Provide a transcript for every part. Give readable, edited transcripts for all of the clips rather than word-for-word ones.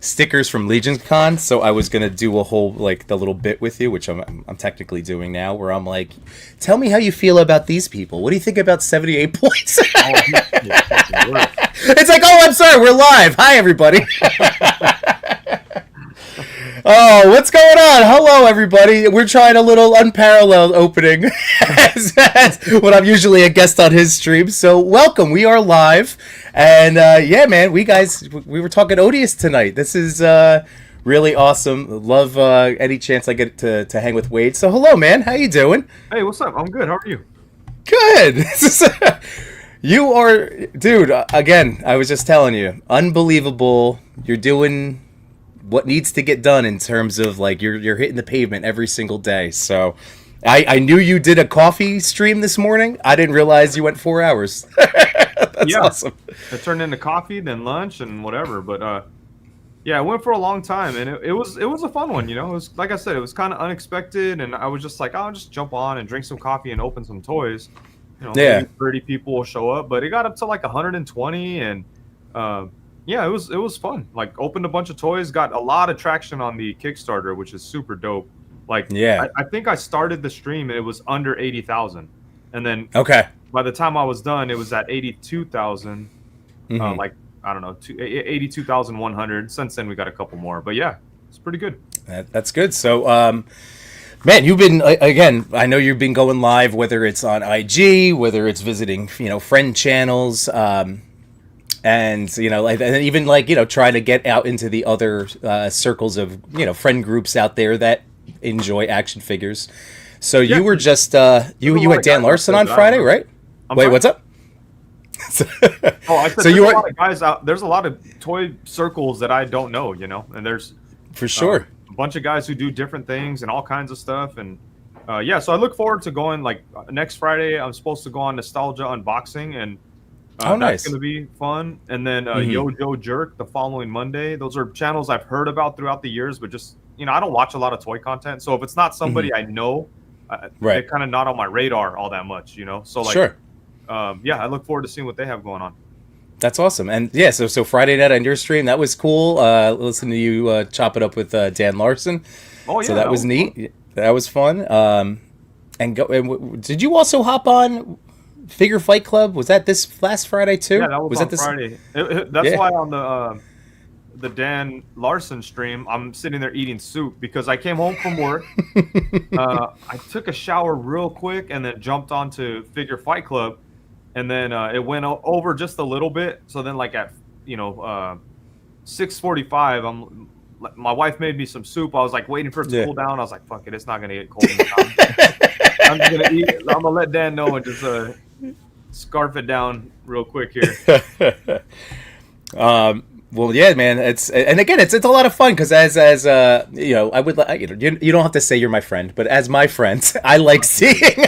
stickers from Legion Con, so I was gonna do a whole like the little bit with you, which I'm technically doing now, where I'm like, tell me how you feel about these people. What do you think about 78 points? It's like, oh, I'm sorry, we're live. Hi, everybody. Oh, what's going on? Hello, everybody. We're trying a little Unparalleled opening as when I'm usually a guest on his stream. So welcome. We are live. And yeah, man, we were talking Odious tonight. This is really awesome. Love any chance I get to hang with Wade. So hello, man. How you doing? Hey, what's up? I'm good. How are you? Good. You are, dude, again, I was just telling you, unbelievable. You're doing what needs to get done in terms of like you're hitting the pavement every single day. So I knew you did a coffee stream this morning. I didn't realize you went 4 hours. That's awesome. It turned into coffee, then lunch, and whatever. But yeah, it went for a long time, and it was a fun one. You know, it was like I said, it was kind of unexpected, and I was just like, I'll just jump on and drink some coffee and open some toys. You know, maybe 30 people will show up, but it got up to like 120, and yeah, it was fun. Like, opened a bunch of toys, got a lot of traction on the Kickstarter, which is super dope. Like, yeah, I think I started the stream and it was under 80,000, and then by the time I was done, it was at 82,000. Like, I don't know, 82,100. Since then, we got a couple more, but yeah, it's pretty good. That's good. So, man, you've been, again, I know you've been going live, whether it's on IG, whether it's visiting, friend channels. And, and even like, trying to get out into the other circles of, friend groups out there that enjoy action figures. So yeah, you were just, you had Dan Larson on Friday, right? Wait, what's up? I said, so you were, a lot of guys out, there's a lot of toy circles that I don't know, and there's for sure a bunch of guys who do different things and all kinds of stuff. And yeah, so I look forward to going, like, next Friday, I'm supposed to go on Nostalgia Unboxing, and nice. That's going to be fun. And then Yo Jerk the following Monday. Those are channels I've heard about throughout the years, but just, I don't watch a lot of toy content. So if it's not somebody I know, they're kind of not on my radar all that much, So like, sure. Yeah, I look forward to seeing what they have going on. That's awesome. And yeah, so Friday night on your stream, that was cool. Listen to you chop it up with Dan Larson. Oh yeah, so that was neat. Fun. That was fun. And did you also hop on Figure Fight Club? Was that this last Friday too? Yeah, that was on Friday. That's why on the Dan Larson stream, I'm sitting there eating soup because I came home from work. I took a shower real quick and then jumped onto Figure Fight Club, and then it went over just a little bit. So then, like at 6:45, my wife made me some soup. I was like waiting for it to cool down. I was like, "Fuck it, it's not gonna get cold." I'm just gonna eat. I'm gonna let Dan know and just scarf it down real quick here. Well, yeah, man. It's a lot of fun because as I would you don't have to say you're my friend, but as my friend, I like seeing.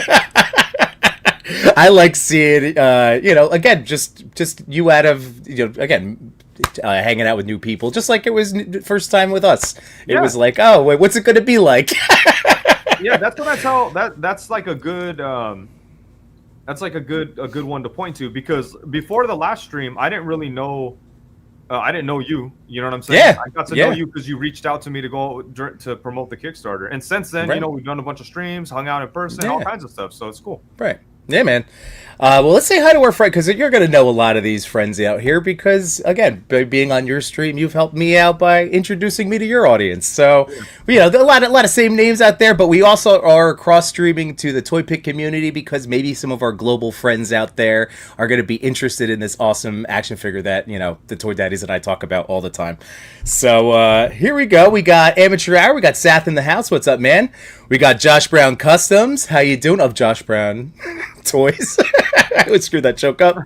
I like seeing again just you out of again. Hanging out with new people, just like it was first time with us. It was like, oh, wait, what's it going to be like? Yeah, that's what I tell. That's like a good. That's like a good one to point to, because before the last stream, I didn't really know. I didn't know you. You know what I'm saying? Yeah. I got to know you because you reached out to me to go to promote the Kickstarter, and since then, we've done a bunch of streams, hung out in person, all kinds of stuff. So it's cool. Right. Yeah, man. Well, let's say hi to our friend, because you're going to know a lot of these friends out here because, again, by being on your stream, you've helped me out by introducing me to your audience. So, there are a lot of same names out there, but we also are cross-streaming to the Toy Pick community because maybe some of our global friends out there are going to be interested in this awesome action figure that, the Toy Daddies and I talk about all the time. So, here we go. We got Amateur Hour. We got Sath in the house. What's up, man? We got Josh Brown Customs. How you doing? Of Josh Brown Toys. I would screw that joke up.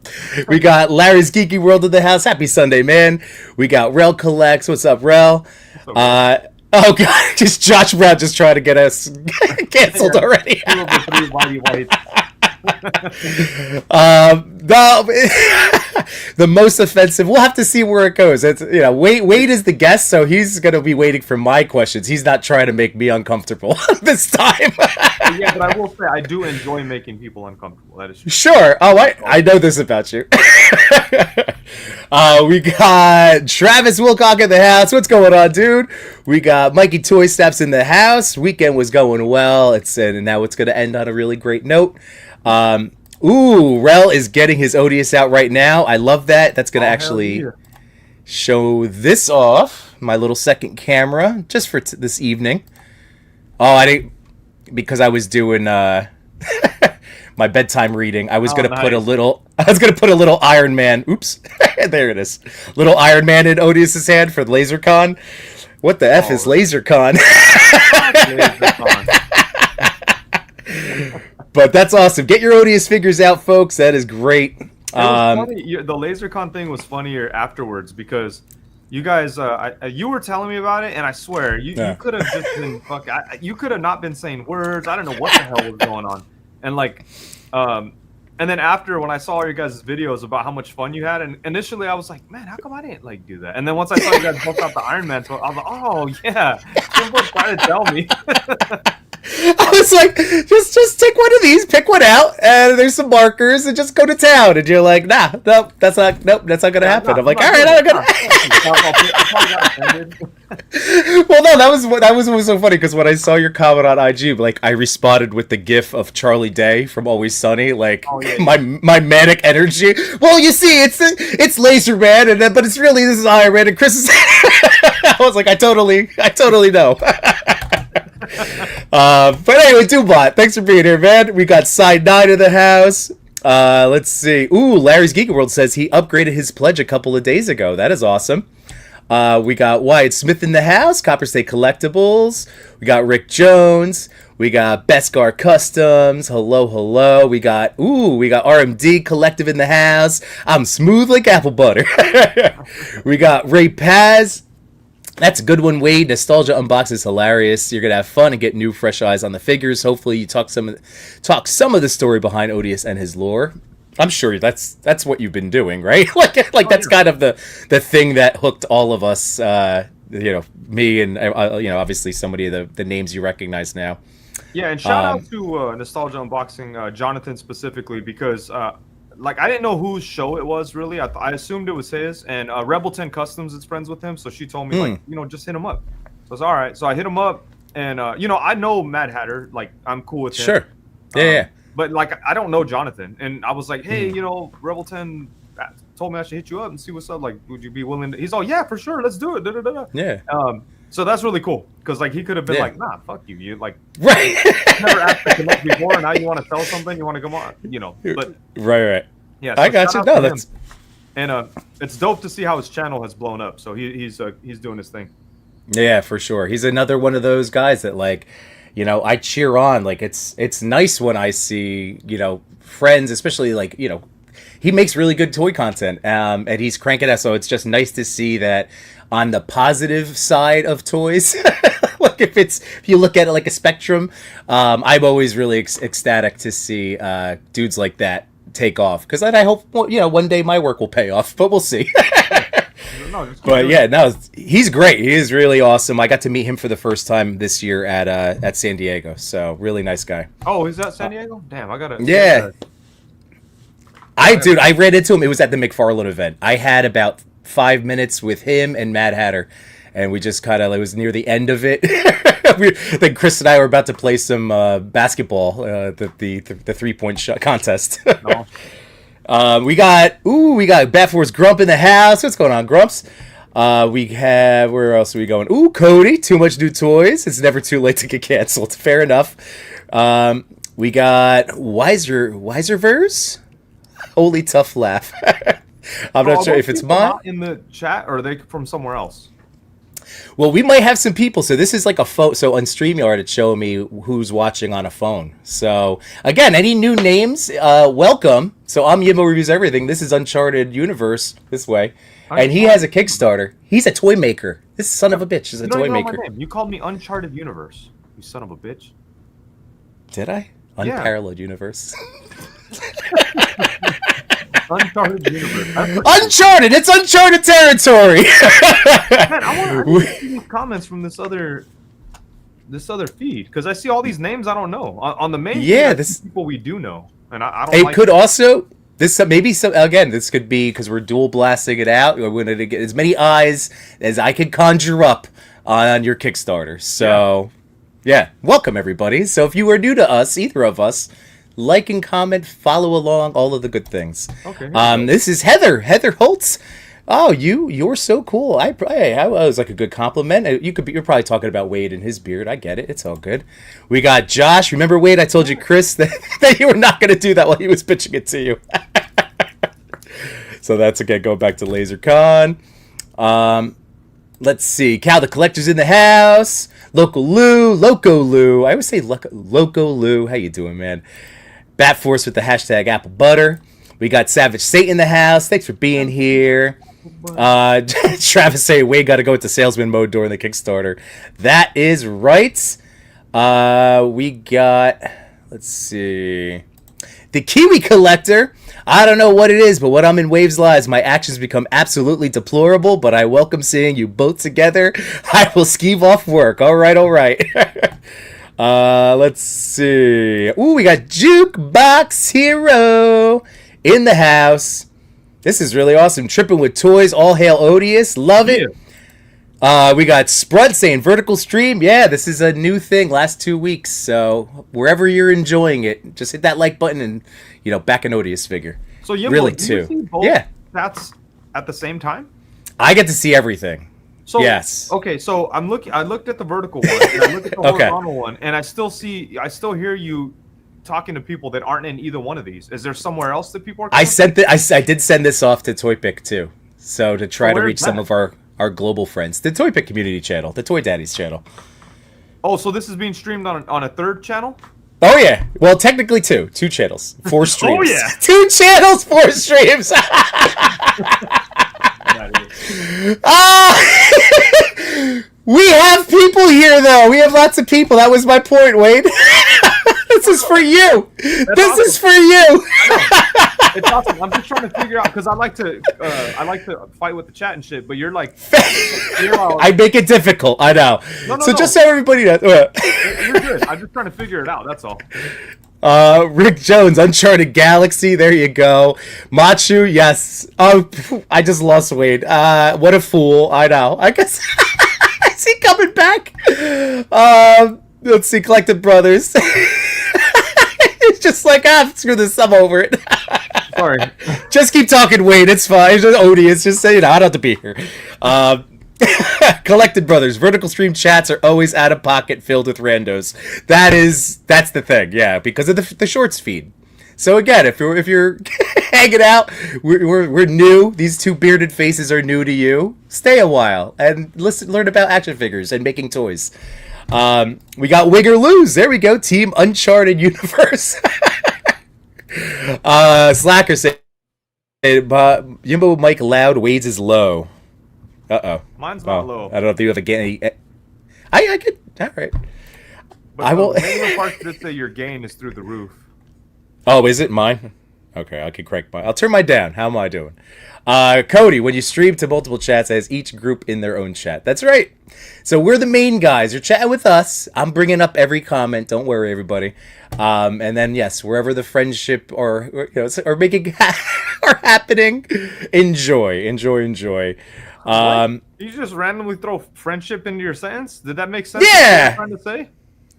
We got Larry's Geeky World in the house. Happy Sunday, man. We got Rel Collects. What's up, Rel? Oh god, just Josh Brown just trying to get us canceled already. No, The most offensive. We'll have to see where it goes. It's, Wade is the guest, so he's gonna be waiting for my questions. He's not trying to make me uncomfortable this time. Yeah, but I will say I do enjoy making people uncomfortable. That is true. Sure. Oh, I know this about you. We got Travis Wilcock in the house. What's going on, dude? We got Mikey Toy Steps in the house. Weekend was going well. And now it's gonna end on a really great note. Rel is getting his Odious out right now. I love that. That's gonna actually show this off. My little second camera just for this evening. Oh, I didn't, because I was doing my bedtime reading. I was gonna put a little Iron Man. Oops, there it is. Little Iron Man in Odious's hand for LaserCon. What the F is LaserCon? But that's awesome. Get your Odious figures out, folks. That is great. Funny. The LaserCon thing was funnier afterwards because you guys, you were telling me about it, and I swear you could have just been you could have not been saying words. I don't know what the hell was going on, and and then after when I saw all your guys' videos about how much fun you had, and initially I was like, man, how come I didn't do that? And then once I saw you guys bust out the Iron Man, I was like, oh yeah, someone tried to tell me. I was like, just take one of these, pick one out, and there's some markers, and just go to town. And you're like, nope, that's not gonna happen. I'm like, all right, I'm gonna. Well, no, that was what was so funny because when I saw your comment on IG, I responded with the GIF of Charlie Day from Always Sunny, my manic energy. Well, you see, it's Laser Man, but it's really this is Iron Man, and Chris is. I was like, I totally know. But anyway, Dubot, thanks for being here, man. We got Side 9 in the house. Let's see. Larry's Geek World says he upgraded his pledge a couple of days ago. That is awesome. We got Wyatt Smith in the house, Copper State Collectibles. We got Rick Jones. We got Beskar Customs. Hello. We got RMD Collective in the house. I'm smooth like apple butter. We got Ray Paz. That's a good one, Wade. Nostalgia Unbox is hilarious. You're gonna have fun and get new, fresh eyes on the figures. Hopefully, you talk some of the story behind Odious and his lore. I'm sure that's what you've been doing, right? That's kind of the thing that hooked all of us. Me and obviously somebody of the names you recognize now. Yeah, and shout out to Nostalgia Unboxing, Jonathan specifically, because I didn't know whose show it was really. I assumed it was his, and Rebel 10 Customs is friends with him, so she told me just hit him up. So I was all right. So I hit him up, and I know Mad Hatter, I'm cool with him. Sure. Yeah. But I don't know Jonathan, and I was like, hey, Rebel 10 told me I should hit you up and see what's up. Would you be willing to? He's all, yeah, for sure, let's do it. Da, da, da, da. Yeah. So that's really cool because he could have been nah, fuck you. You right. Never asked to connect before, and now you want to sell something. You want to come on, But right. Yeah, so I got you. No, that's and it's dope to see how his channel has blown up. So he's doing his thing. Yeah, for sure. He's another one of those guys that I cheer on. It's nice when I see friends, especially he makes really good toy content, and he's cranking out. So it's just nice to see that on the positive side of toys. If you look at it like a spectrum, I'm always really ecstatic to see dudes like that take off, because I hope one day my work will pay off, but we'll see. But yeah, no, he's great. He is really awesome. I got to meet him for the first time this year at San Diego, so really nice guy. Oh, is that San Diego? Damn, I gotta. Yeah. I ran into him. It was at the McFarlane event. I had about 5 minutes with him and Mad Hatter, and we just kind of, it was near the end of it. Then Chris and I were about to play some basketball, the 3-point shot contest. No. We got Batfor's Grump in the house. What's going on, Grumps? We have, where else are we going? Cody, Too Much New Toys. It's never too late to get canceled. Fair enough. We got Wiserverse. Holy tough laugh. I'm not sure if it's mine. In the chat, or are they from somewhere else? Well, we might have some people. So this is like a phone. So on StreamYard, it's showing me who's watching on a phone. So again, any new names, welcome. So I'm Yimbo Reviews Everything. This is Uncharted Universe this way. And he has a Kickstarter. He's a toy maker. This son of a bitch is a toy maker. My name. You called me Uncharted Universe. You son of a bitch. Did I? Unparalleled Universe. Uncharted universe. Uncharted! It's Uncharted territory! Man, I want to see these comments from this other feed, because I see all these names I don't know. On the main feed, I see people we do know. And I don't like could also... This could be because we're dual blasting it out. We're going to get as many eyes as I can conjure up on your Kickstarter. So, yeah, welcome everybody. So if you are new to us, either of us, like and comment, follow along, all of the good things. Okay. This is Heather Holtz. Oh, you're so cool. I was like a good compliment. You're probably talking about Wade and his beard. I get it. It's all good. We got Josh. Remember, Wade? I told you, Chris, that you were not going to do that while he was pitching it to you. So that's again going back to LaserCon. Let's see. Cal the Collector's in the house. Loco Lou. I always say Loco Lou. How you doing, man? Bat Force with the hashtag Apple Butter. We got Savage Satan in the house. Thanks for being here. Travis saying Wade got to go into salesman mode during the Kickstarter. That is right. We got, let's see, the Kiwi Collector. I don't know what it is, but when I'm in Waves Lives, my actions become absolutely deplorable, but I welcome seeing you both together. I will skeeve off work. All right. Let's see. Ooh, we got Jukebox Hero in the house. This is really awesome. Tripping with toys. All hail Odious. Love it. We got Sprud saying vertical stream. Yeah, this is a new thing. Last 2 weeks. So wherever you're enjoying it, just hit that like button and back an Odious figure. So Yimbo, really do you see both chats at the same time? I get to see everything. So yes. Okay. So I looked at the vertical one. And I looked at the horizontal one, and I still hear you talking to people that aren't in either one of these. Is there somewhere else that people are? I did send this off to Toy Pick too, so to try to reach some of our global friends. The Toy Pick community channel, the Toy Daddies channel. Oh, so this is being streamed on a third channel? Oh yeah. Well, technically two channels, 4 streams. Oh yeah. 2 channels, 4 streams. We have people here though. We have lots of people. That was my point, Wade. This is for you. This is for you. It's awesome. I'm just trying to figure out, because I like to fight with the chat and shit, but you're like, I make it difficult. I know. No, just so everybody knows. You're good. I'm just trying to figure it out. That's all. Rick Jones, Uncharted Galaxy. There you go. Machu, yes. Oh, I just lost Wade. What a fool. I know. I guess. Is he coming back? Let's see. Collected Brothers. It's just like, screw this. I'm over it. Sorry. Just keep talking, Wade. It's fine. It's just Odious. Just say, I don't have to be here. Collected Brothers. Vertical stream chats are always out of pocket, filled with randos. That's the thing, yeah, because of the shorts feed. So again, if you're hanging out, we're new. These 2 bearded faces are new to you. Stay a while and learn about action figures and making toys. We got Wig or Lose. There we go. Team Uncharted Universe. Slacker said, Yimbo Mike loud, Wade's is low. Uh-oh. Mine's not low. I don't know if you have a gain. I could. All right. But I will. The part that say your gain is through the roof. Oh, is it mine? Okay, I can correct mine. I'll turn mine down. How am I doing? Cody, when you stream to multiple chats, it has each group in their own chat. That's right. So we're the main guys. You're chatting with us. I'm bringing up every comment. Don't worry, everybody. And then, yes, wherever the friendship or making or happening, enjoy. You just randomly throw friendship into your sentence? Did that make sense? Yeah. What you're trying to say?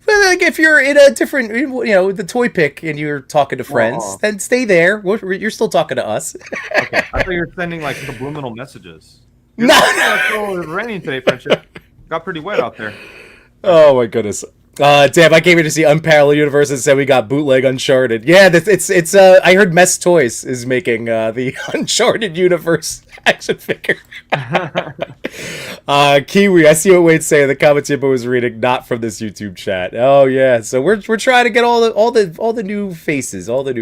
Well, like if you're in a different, the Toy Pick and you're talking to friends, then stay there. You're still talking to us. Okay. I thought you were sending like subliminal messages. No. It's raining today, friendship. Got pretty wet out there. Oh my goodness. Damn, I came here to see Unparalleled Universe and said we got bootleg Uncharted. Yeah, it's I heard Mess Toys is making the Uncharted Universe action figure. Kiwi, I see what Wade's saying. The comments Yimbo was reading, not from this YouTube chat. Oh yeah, so we're trying to get all the new faces, No, Dark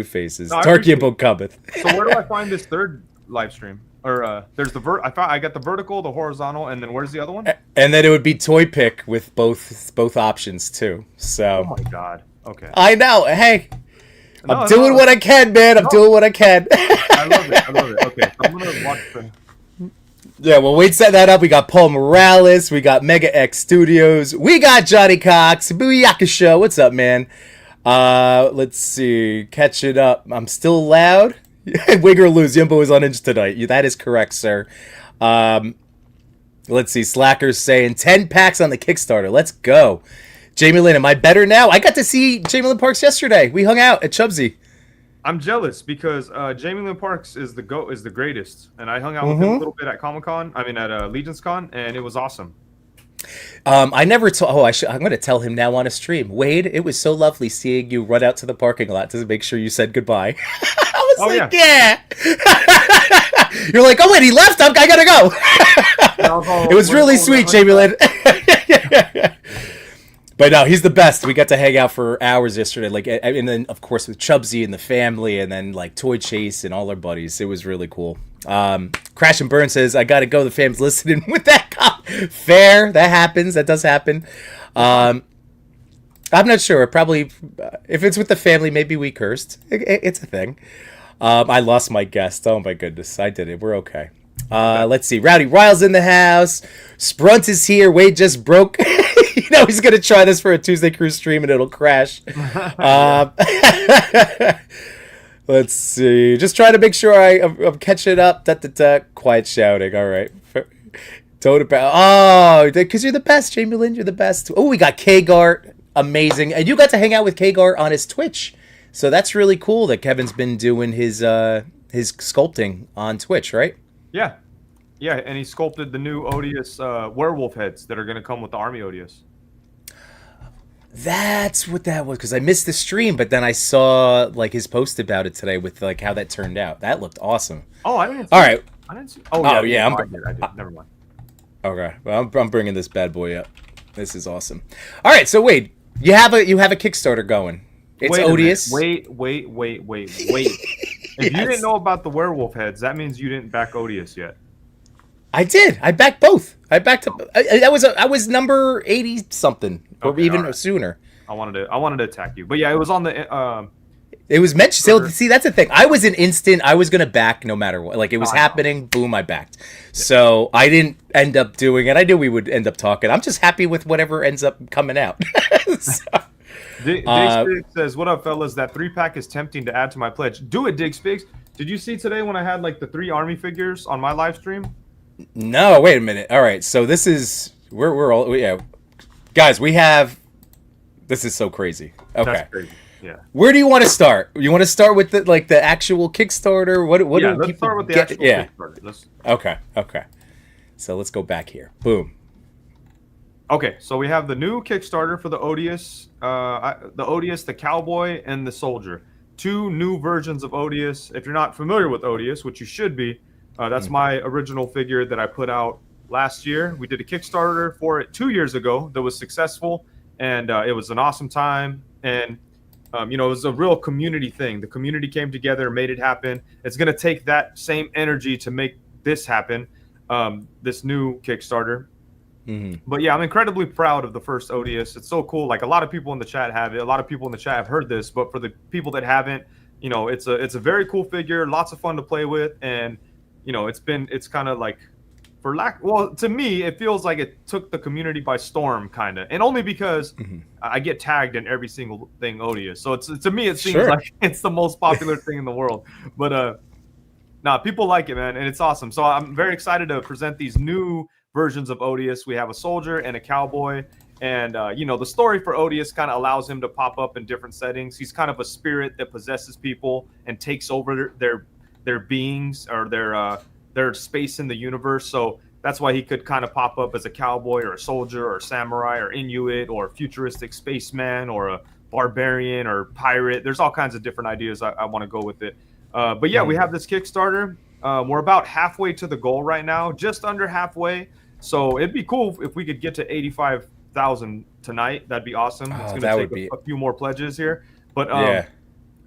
Yimbo cometh. So where do I find this third live stream? Or there's I got the vertical, the horizontal, and then where's the other one? And then it would be Toy Pick with both options too. So. Oh my god. Okay. I know. Hey, I'm No, doing no, what I can, man. I'm no. doing what I can. I love it. I love it. Okay, so I'm gonna watch the. Yeah, well, wait, set that up. We got Paul Morales. We got Mega X Studios. We got Johnny Cox. Booyaka Show. What's up, man? Let's see. Catch it up. I'm still loud. Wig or lose. Yumbo is unhinged tonight. That is correct, sir. Let's see. Slacker's saying 10 packs on the Kickstarter. Let's go. Jamie Lynn, am I better now? I got to see Jamie Lynn Parks yesterday. We hung out at Chubsy. I'm jealous because Jamie Lynn Parks is the greatest, and I hung out with him a little bit at Comic Con. I mean, at Legion's Con, and it was awesome. I never told. Oh, I'm going to tell him now on a stream. Wade, it was so lovely seeing you run out to the parking lot to make sure you said goodbye. I was like, yeah. You're like, oh wait, he left. I gotta go. It was really sweet, Jamie Lynn. But no, he's the best. We got to hang out for hours yesterday, like, and then of course with Chubsy and the family, and then like Toy Chase and all our buddies. It was really cool. Crash and Burn says, "I gotta go. The fam's listening with that cop." Fair, that happens. That does happen. I'm not sure. Probably, if it's with the family, maybe we cursed. It's a thing. I lost my guest. Oh my goodness, I did it. We're okay. Let's see. Rowdy Riles in the house. Sprunt is here. Wade just broke. He's going to try this for a Tuesday Cruise stream and it'll crash. Let's see. Just trying to make sure I'm catching up. Quiet shouting. All right. Toad about. Oh, because you're the best, Jamie Lynn. You're the best. Oh, we got Kgart. Amazing. And you got to hang out with Kgart on his Twitch. So that's really cool that Kevin's been doing his sculpting on Twitch, right? Yeah. Yeah, and he sculpted the new Odious werewolf heads that are going to come with the Army Odious. That's what that was, because I missed the stream, but then I saw like his post about it today with like how that turned out. That looked awesome. Oh, I didn't see All right. I didn't see. Oh, yeah. I did. Never mind. Okay. Well, I'm bringing this bad boy up. This is awesome. All right. So Wade, you have a Kickstarter going. It's Odious. Wait. If you didn't know about the werewolf heads, that means you didn't back Odious yet. I did. I backed both. I was number 80 something, or Okay, even right. sooner. I wanted to attack you, but yeah, it was on the. It was mentioned. So, see, that's the thing. I was an instant. I was gonna back no matter what. Like it was happening. Boom, I backed. Yeah. So I didn't end up doing it. I knew we would end up talking. I'm just happy with whatever ends up coming out. So, Dig Spigs says, "What up, fellas? That 3-pack is tempting to add to my pledge. Do it, Dig Spigs. Did you see today when I had like the 3 army figures on my live stream? No, wait a minute. All right, so this is we're all guys. We have this is so crazy. Okay, that's crazy. Yeah. Where do you want to start? You want to start with the actual Kickstarter? What Yeah, do let's people start with the get? actual Yeah. Kickstarter. Okay. So let's go back here. Boom. Okay, so we have the new Kickstarter for the Odious, the Cowboy, and the Soldier. 2 new versions of Odious. If you're not familiar with Odious, which you should be, that's my original figure that I put out last year. We did a Kickstarter for it 2 years ago that was successful, and it was an awesome time. And it was a real community thing. The community came together, made it happen. It's going to take that same energy to make this happen, this new Kickstarter. Mm-hmm. But yeah, I'm incredibly proud of the first Odious. It's so cool. Like a lot of people in the chat have it. A lot of people in the chat have heard this, but for the people that haven't, it's a very cool figure, lots of fun to play with, and it's kind of like, to me, it feels like it took the community by storm, kind of, and only because I get tagged in every single thing Odious. So to me, it seems like it's the most popular thing in the world. But people like it, man, and it's awesome. So I'm very excited to present these new versions of Odious. We have a soldier and a cowboy, and the story for Odious kind of allows him to pop up in different settings. He's kind of a spirit that possesses people and takes over their beings or their space in the universe. So that's why he could kind of pop up as a cowboy or a soldier or a samurai or Inuit or futuristic spaceman or a barbarian or pirate. There's all kinds of different ideas I want to go with it. But yeah, we have this Kickstarter. We're about halfway to the goal right now, just under halfway. So it'd be cool if we could get to 85,000 tonight. That'd be awesome. It's going to take a few more pledges here, but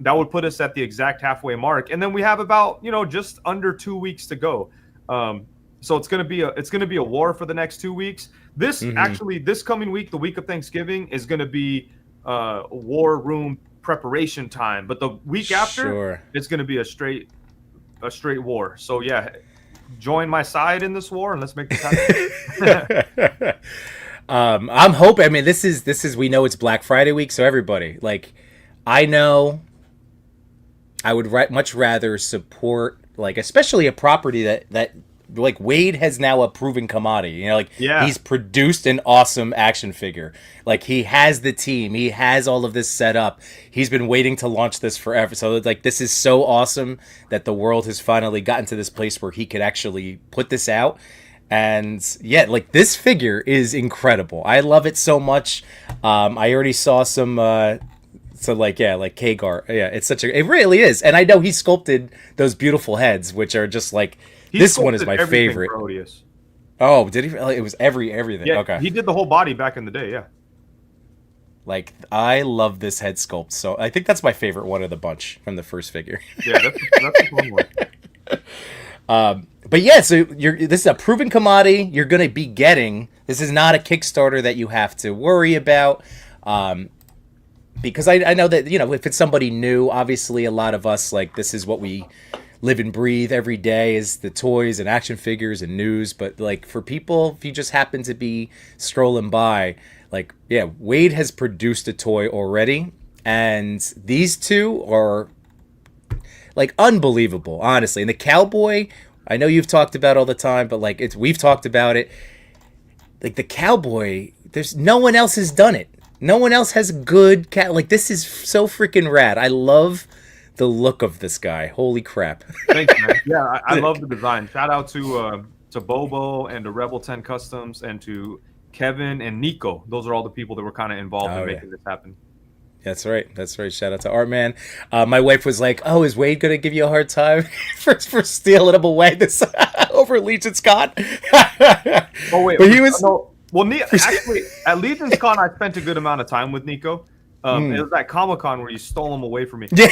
that would put us at the exact halfway mark. And then we have about just under 2 weeks to go. So it's going to be a war for the next 2 weeks. This coming week, the week of Thanksgiving, is going to be War Room preparation time. But the week after, Sure. it's going to be a straight war. So yeah, join my side in this war and let's make this happen. I'm hoping. I mean, this is. We know it's Black Friday week, so everybody, like, I know. I would much rather support, like, especially a property that like Wade has now a proven commodity. You know, like, Yeah. he's produced an awesome action figure. Like, he has the team, he has all of this set up. He's been waiting to launch this forever. So it's like, this is so awesome that the world has finally gotten to this place where he could actually put this out. And yeah, like, this figure is incredible. I love it so much. I already saw some. So like, yeah, like Kagar. Yeah, it's it really is. And I know he sculpted those beautiful heads, which are just like, this one is my favorite. For Odious. Oh, did he? It was everything. Yeah, okay. he did the whole body back in the day. Yeah. Like, I love this head sculpt. So I think that's my favorite one of the bunch from the first figure. Yeah, that's a fun one. But yeah, so this is a proven commodity you're going to be getting. This is not a Kickstarter that you have to worry about. Because I know that, you know, if it's somebody new, obviously a lot of us, like, this is what we live and breathe every day, is the toys and action figures and news. But, like, for people, if you just happen to be scrolling by, like, yeah, Wade has produced a toy already. And these two are, like, unbelievable, honestly. And the cowboy, I know you've talked about all the time, but, like, we've talked about it. Like, the cowboy, there's no one else has done it. No one else has good cat. Like, this is so freaking rad. I love the look of this guy. Holy crap. Thanks, man. Yeah, I love the design. Shout out to Bobo and to Rebel 10 Customs and to Kevin and Nico. Those are all the people that were kind of involved in making this happen. That's right. That's right. Shout out to Artman. My wife was like, "Oh, is Wade gonna give you a hard time for stealing him away this over Legion's Con?" Oh wait, but he was. No. Well, actually, at Legion's Con, I spent a good amount of time with Nico. It was at Comic-Con where you stole him away from me. Yeah.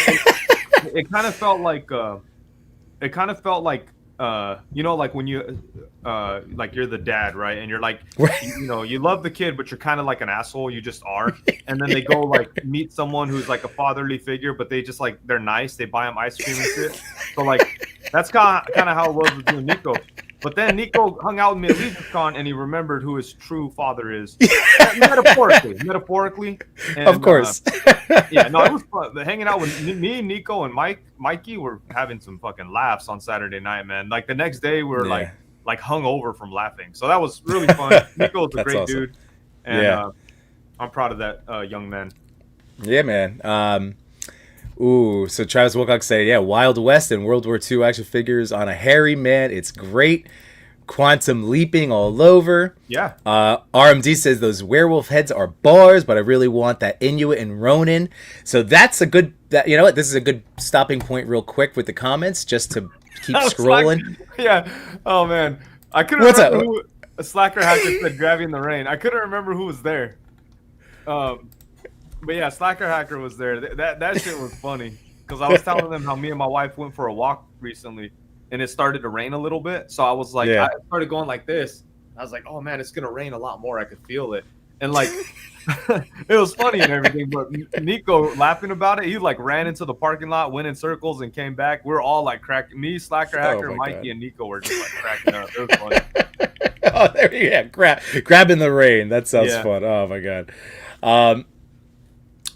It kind of felt like, you know, like when you, like you're the dad, right? And you're like, you know, you love the kid, but you're kind of like an asshole. You just are. And then they go like meet someone who's like a fatherly figure, but they just like, they're nice. They buy him ice cream and shit. So like, that's kind of how it was with you and Nico. But then Nico hung out with me at Legion's Con, and he remembered who his true father is. Metaphorically. And, of course. Yeah, no, it was fun. Hanging out with me, Nico, and Mikey were having some fucking laughs on Saturday night, man. Like, the next day, we were like hung over from laughing. So that was really fun. Nico's a great awesome dude. And I'm proud of that young man. Yeah, man. Ooh, so Travis Wilcox say, yeah, Wild West and World War II action figures on a hairy man. It's great. Quantum leaping all over. Yeah. RMD says those werewolf heads are bars, but I really want that Inuit and Ronin. So that's a good, you know what? This is a good stopping point real quick with the comments, just to keep scrolling. Yeah. Oh, man. I couldn't remember who a Slacker Hacker said grabbing the rain. I couldn't remember who was there. But yeah, Slacker Hacker was there. That shit was funny because I was telling them how me and my wife went for a walk recently, and it started to rain a little bit. So I was like, I started going like this. I was like, oh man, it's gonna rain a lot more. I could feel it, and like, it was funny and everything. But Nico laughing about it, he like ran into the parking lot, went in circles, and came back. We're all like cracking. Me, Slacker Hacker, Mikey, God. And Nico were just like cracking up. It was funny. Oh, there you go. Grabbing the rain. That sounds fun. Oh my God.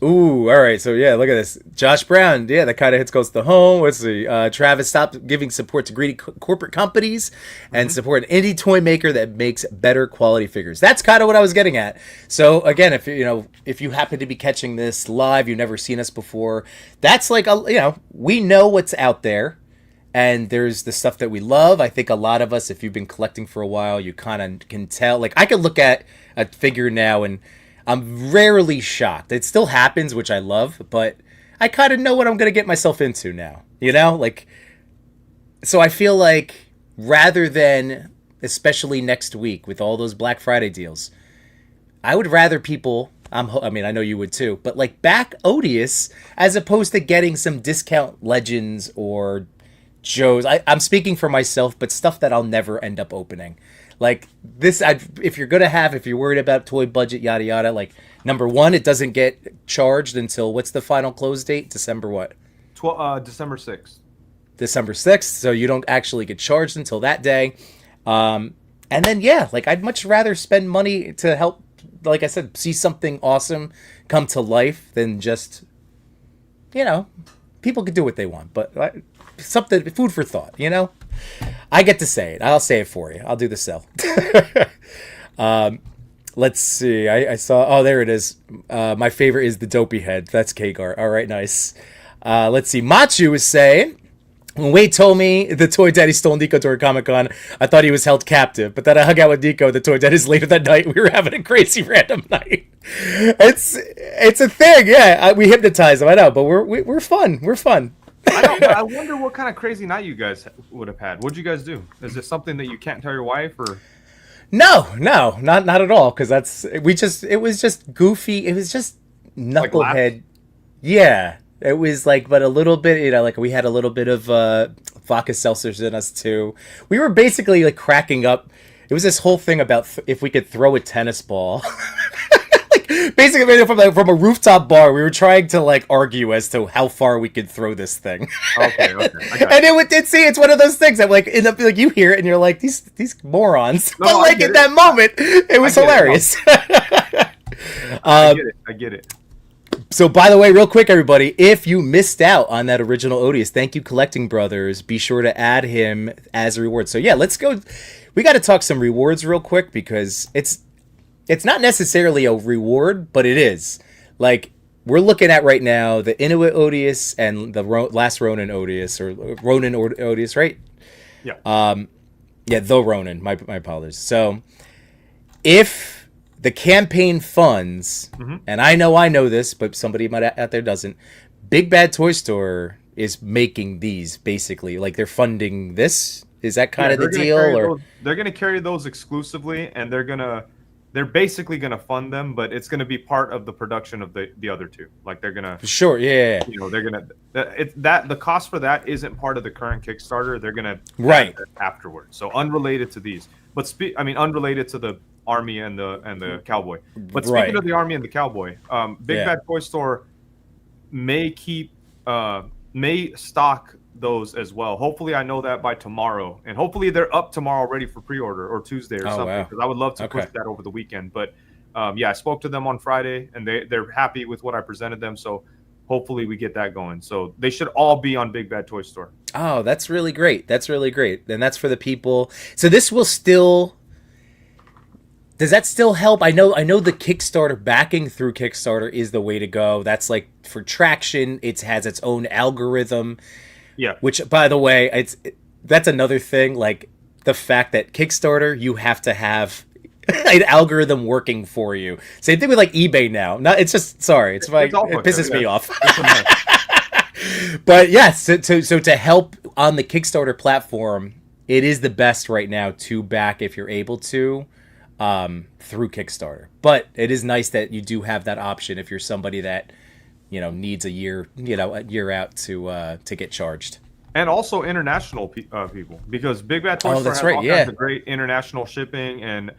Ooh, all right. So, yeah, look at this. Josh Brown. Yeah, that kind of hits close to home. Let's see. Travis, stop giving support to greedy corporate companies and support an indie toy maker that makes better quality figures. That's kind of what I was getting at. So, again, if you happen to be catching this live, you've never seen us before, that's like, we know what's out there. And there's the stuff that we love. I think a lot of us, if you've been collecting for a while, you kind of can tell. Like, I could look at a figure now and I'm rarely shocked. It still happens, which I love, but I kind of know what I'm going to get myself into now, like, so I feel like rather than, especially next week with all those Black Friday deals, I would rather people, I know you would too, but like back Odious as opposed to getting some discount Legends or Joes. I'm speaking for myself, but stuff that I'll never end up opening. Like this, if you're gonna have, if you're worried about toy budget, yada yada. Like number one, it doesn't get charged until what's the final close date? December what? December 6th. December 6th. So you don't actually get charged until that day. And then yeah, like I'd much rather spend money to help, like I said, see something awesome come to life than just, you know, people can do what they want, but something, food for thought, you know. I get to say it. I'll say it for you. I'll do the sell. Let's see. I saw. Oh, there it is. My favorite is the dopey head. That's Kagar. All right, nice. Let's see. Machu is saying, when Wade told me the Toy Daddy stole Nico during Comic-Con, I thought he was held captive. But then I hung out with Nico, the Toy Daddies, later that night. We were having a crazy random night. It's a thing, yeah. We hypnotize him, I know, but we're fun. We're fun. I wonder what kind of crazy night you guys would have had. What'd you guys do? Is this something that you can't tell your wife, or? No, not at all. Because it was just goofy. It was just knucklehead. Like yeah. It was like, but a little bit, you know, like we had a little bit of vodka seltzers in us too. We were basically like cracking up. It was this whole thing about if we could throw a tennis ball. Like basically from a rooftop bar, we were trying to like argue as to how far we could throw this thing. Okay. And it's one of those things that like end up like you hear it and you're like these morons. No, but like in that moment, it was hilarious. I get it. So, by the way, real quick, everybody, if you missed out on that original Odious, thank you, Collecting Brothers. Be sure to add him as a reward. So, yeah, let's go. We got to talk some rewards real quick because it's not necessarily a reward, but it is. Like, we're looking at right now the Inuit Odious and the last Ronin Odious, or Ronin Odious, right? Yeah. Yeah, the Ronin. My apologies. So, if the campaign funds, and I know this, but somebody out there doesn't. Big Bad Toy Store is making these basically, like they're funding this. Is that kind of the deal, or they're going to carry those exclusively, and they're basically going to fund them, but it's going to be part of the production of the other two. Like they're going to sure, yeah. You know, they're going to the cost for that isn't part of the current Kickstarter. They're going to right afterwards. So unrelated to these, but unrelated to the Army and the Cowboy. But speaking of the Army and the Cowboy, Big Bad Toy Store may stock those as well. Hopefully I know that by tomorrow, and hopefully they're up tomorrow ready for pre-order, or Tuesday or something, because I would love to push that over the weekend. But I spoke to them on Friday and they're happy with what I presented them, so hopefully we get that going. So they should all be on Big Bad Toy Store. Oh, that's really great. And that's for the people. So this will still, does that still help? I know the Kickstarter, backing through Kickstarter is the way to go. That's like for traction. It has its own algorithm. Yeah. Which, by the way, that's another thing. Like the fact that Kickstarter, you have to have an algorithm working for you. Same thing with like eBay now. It pisses me off. But yes, so to help on the Kickstarter platform, it is the best right now to back if you're able to. Through Kickstarter, but it is nice that you do have that option if you're somebody that needs a year out to get charged. And also international people, because Big Bad Toy Store has all kinds of great international shipping, and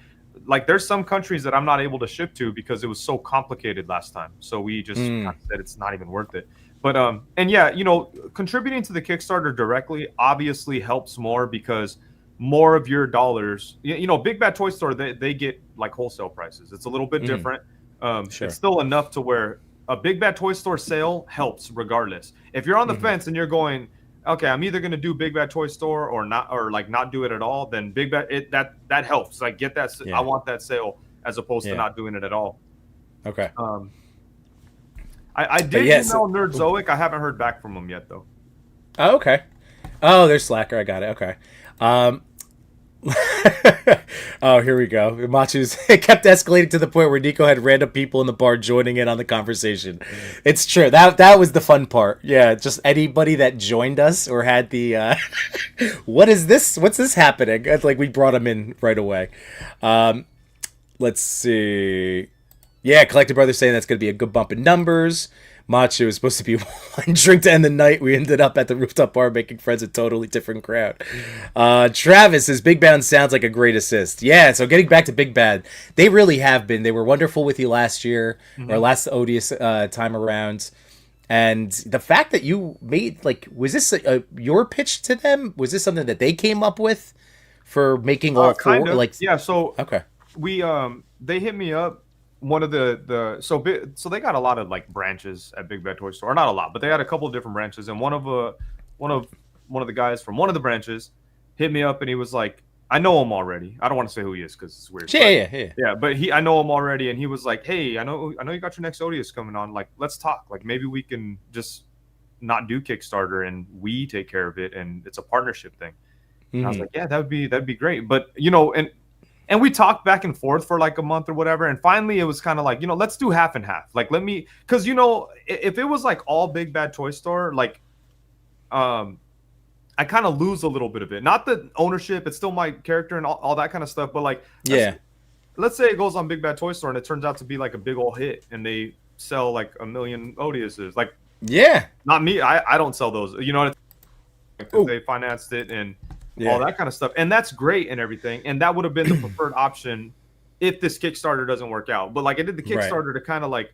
like there's some countries that I'm not able to ship to because it was so complicated last time, so we just kind of said it's not even worth it. But contributing to the Kickstarter directly obviously helps more, because more of your dollars, Big Bad Toy Store, they get like wholesale prices. It's a little bit different. Sure. It's still enough to where a Big Bad Toy Store sale helps regardless. If you're on the fence and you're going, okay, I'm either going to do Big Bad Toy Store or not do it at all, then Big Bad, that helps. Like get that. I want that sale as opposed to not doing it at all. Okay. I did email Nerdzoic. I haven't heard back from him yet though. Oh, okay. Oh, there's Slacker. I got it. Okay. Oh, here we go. Machu's it kept escalating to the point where Nico had random people in the bar joining in on the conversation. It's true. That was the fun part. Yeah, just anybody that joined us or had the what is this? What's this happening? It's like we brought them in right away. Let's see. Yeah, Collective Brothers saying that's going to be a good bump in numbers. matcha. It was supposed to be one drink to end the night. We ended up at the rooftop bar making friends, a totally different crowd. Travis says Big Bad sounds like a great assist. Yeah, so getting back to Big Bad, they really have been. They were wonderful with you last year, or last Odious time around. And the fact that you made, like, was this your pitch to them? Was this something that they came up with for making all four? Kind of. Like, Yeah, so okay. we they hit me up. One of so they got a lot of like branches at Big Bad Toy Store. Not a lot, but they had a couple of different branches, and one of the guys from one of the branches hit me up, and he was like, I know him already. I don't want to say who he is because it's weird. Yeah. But I know him already, and he was like, hey, I know you got your next Odious coming on. Like, let's talk. Like, maybe we can just not do Kickstarter and we take care of it, and it's a partnership thing. And I was like, yeah, that'd be great. But and we talked back and forth for like a month or whatever, and finally it was kind of like, let's do half and half. Like, because if it was like all Big Bad Toy Store, like, I kind of lose a little bit of it. Not the ownership, it's still my character and all that kind of stuff. But like, let's say it goes on Big Bad Toy Store and it turns out to be like a big old hit, and they sell like 1 million Odiouses. Like, not me. I don't sell those. You know what? Because they financed it and all that kind of stuff, and that's great and everything, and that would have been the preferred option if this Kickstarter doesn't work out. But like, I did the Kickstarter to kind of like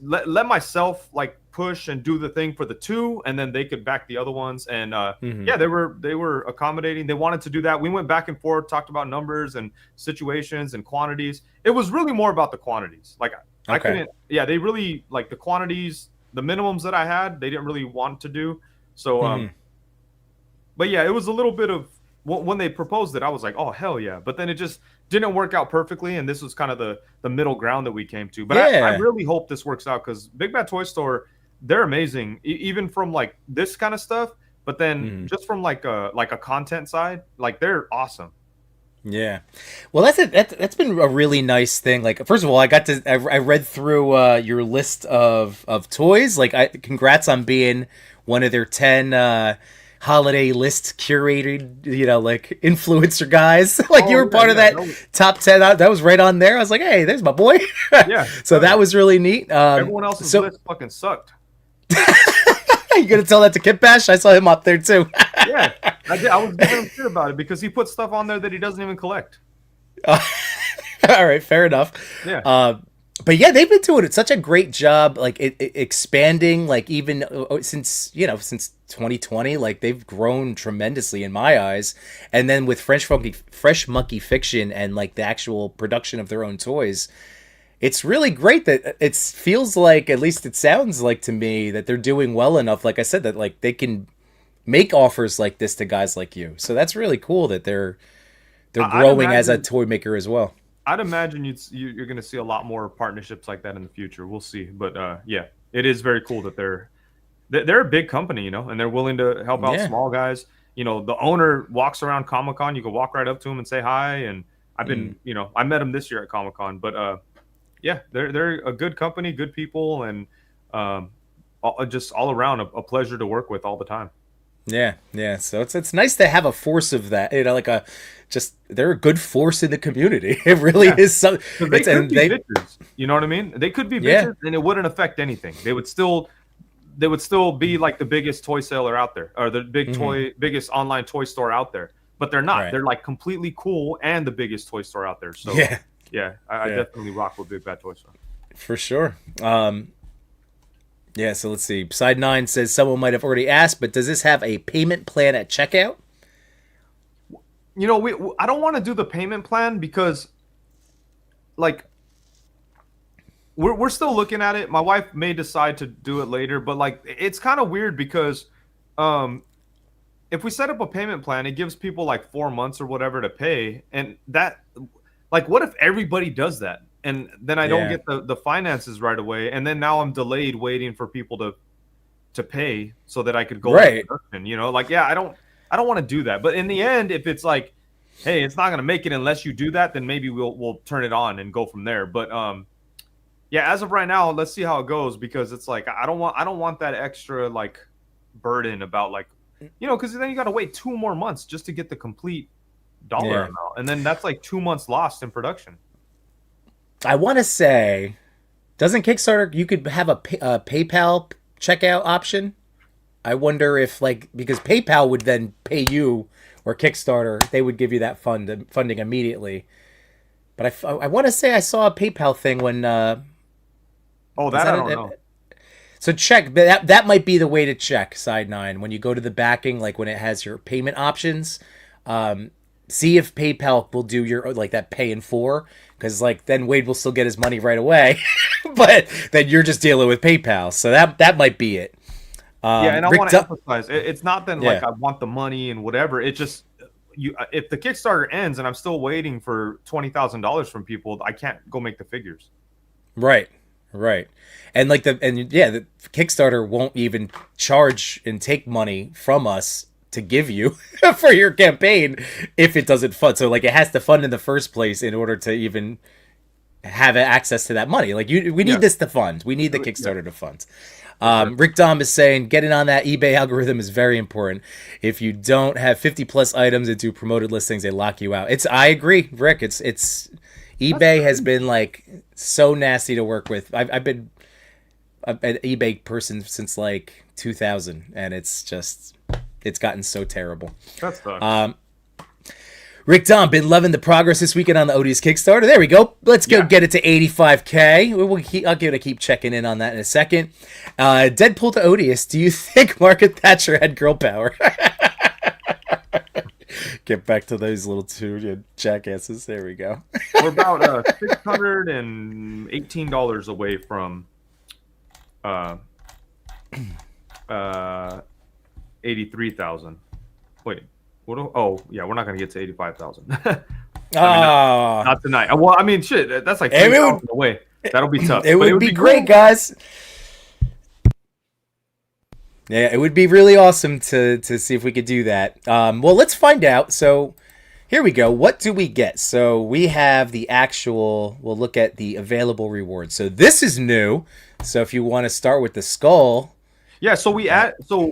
let myself like push and do the thing for the two, and then they could back the other ones. And they were accommodating. They wanted to do that. We went back and forth, talked about numbers and situations and quantities. It was really more about the quantities. Like, I couldn't. Yeah, they really like the quantities, the minimums that I had. They didn't really want to do so. But yeah, it was a little bit of when they proposed it, I was like, oh, hell yeah. But then it just didn't work out perfectly. And this was kind of the middle ground that we came to. But I really hope this works out, because Big Bad Toy Store, they're amazing, even from like this kind of stuff. But then just from like a content side, like, they're awesome. Yeah. Well, that's been a really nice thing. Like, first of all, I read through your list of toys. Like, congrats on being one of their 10 holiday list curated, like, influencer guys. Like, you were part of that top 10. That was right on there. I was like, hey, there's my boy. So that was really neat. Everyone else's list fucking sucked. You gonna tell that to Kip Bash? I saw him up there too. Yeah, I did. I was giving him shit about it because he put stuff on there that he doesn't even collect. All right, fair enough. Yeah. But yeah, they've been doing such a great job, like expanding, like, even since 2020, like, they've grown tremendously in my eyes. And then with Fresh Monkey Fiction and like the actual production of their own toys, it's really great that it feels like, at least it sounds like to me, that they're doing well enough. Like I said, that like they can make offers like this to guys like you. So that's really cool that they're growing as a toy maker as well. I'd imagine you're going to see a lot more partnerships like that in the future. We'll see, but yeah, it is very cool that they're a big company, and they're willing to help out small guys. The owner walks around Comic-Con. You can walk right up to him and say hi. And I've been, I met him this year at Comic-Con, but yeah, they're a good company, good people, and just all around a pleasure to work with all the time. Yeah. So it's nice to have a force of that, like they're a good force in the community. It really is. So they could be bitches. You know what I mean? They could be bitches, and it wouldn't affect anything. They would still be like the biggest toy seller out there, or the biggest online toy store out there. But they're not. Right. They're like completely cool and the biggest toy store out there. So I definitely rock with Big Bad Toy Store. For sure. Yeah, so let's see. Side 9 says someone might have already asked, but does this have a payment plan at checkout? I don't want to do the payment plan because, like, we're still looking at it. My wife may decide to do it later, but like, it's kind of weird because if we set up a payment plan, it gives people like 4 months or whatever to pay, and that, like, what if everybody does that? And then I don't get the finances right away, and then now I'm delayed waiting for people to pay so that I could go into production. Like, I don't want to do that. But in the end, if it's like, hey, it's not going to make it unless you do that, then maybe we'll turn it on and go from there. But as of right now, let's see how it goes, because it's like I don't want that extra like burden about, like, because then you got to wait 2 more months just to get the complete dollar amount, and then that's like 2 months lost in production. I want to say Doesn't Kickstarter, you could have a PayPal checkout option? I wonder if, like, because PayPal would then pay you, or Kickstarter, they would give you that funding immediately. But I want to say I saw a PayPal thing when Oh, is that I that don't know. so check that might be the way to check side nine when you go to the backing, like when it has your payment options. See if PayPal will do your like that pay in four, because like then Wade will still get his money right away, but then you're just dealing with PayPal. So that might be it. Yeah, and I Rick, want to emphasize, it's not that yeah, like I want the money and whatever. It just you if the Kickstarter ends and I'm still waiting for $20,000 from people, I can't go make the figures. right, right, and like the Kickstarter won't even charge and take money from us to give you for your campaign if it doesn't fund. So like it has to fund in the first place in order to even have access to that money. Like we need this to fund. We need the Kickstarter to fund. Rick Dom is saying getting on that eBay algorithm is very important. If you don't have 50 plus items into promoted listings, they lock you out. I agree, Rick. It's eBay has been like so nasty to work with. I've been an eBay person since like 2000, and it's gotten so terrible. That sucks. Rick Dom, been loving the progress this weekend on the Odious Kickstarter. There we go. Let's go get it to 85K. I'll give it a keep checking in on that in a second. Deadpool to Odious. Do you think Margaret Thatcher had girl power? Get back to those little two jackasses. There we go. We're about $618 away from 83,000. Wait. Oh, yeah, we're not going to get to 85,000. Not tonight. Well, I mean, shit, that's like 3,000 away. That'll be tough. It would be great, guys. Yeah, it would be really awesome to see if we could do that. Well, let's find out. So here we go. What do we get? So we have the actual, we'll look at the available rewards. So this is new. So if you want to start with the skull. Yeah, so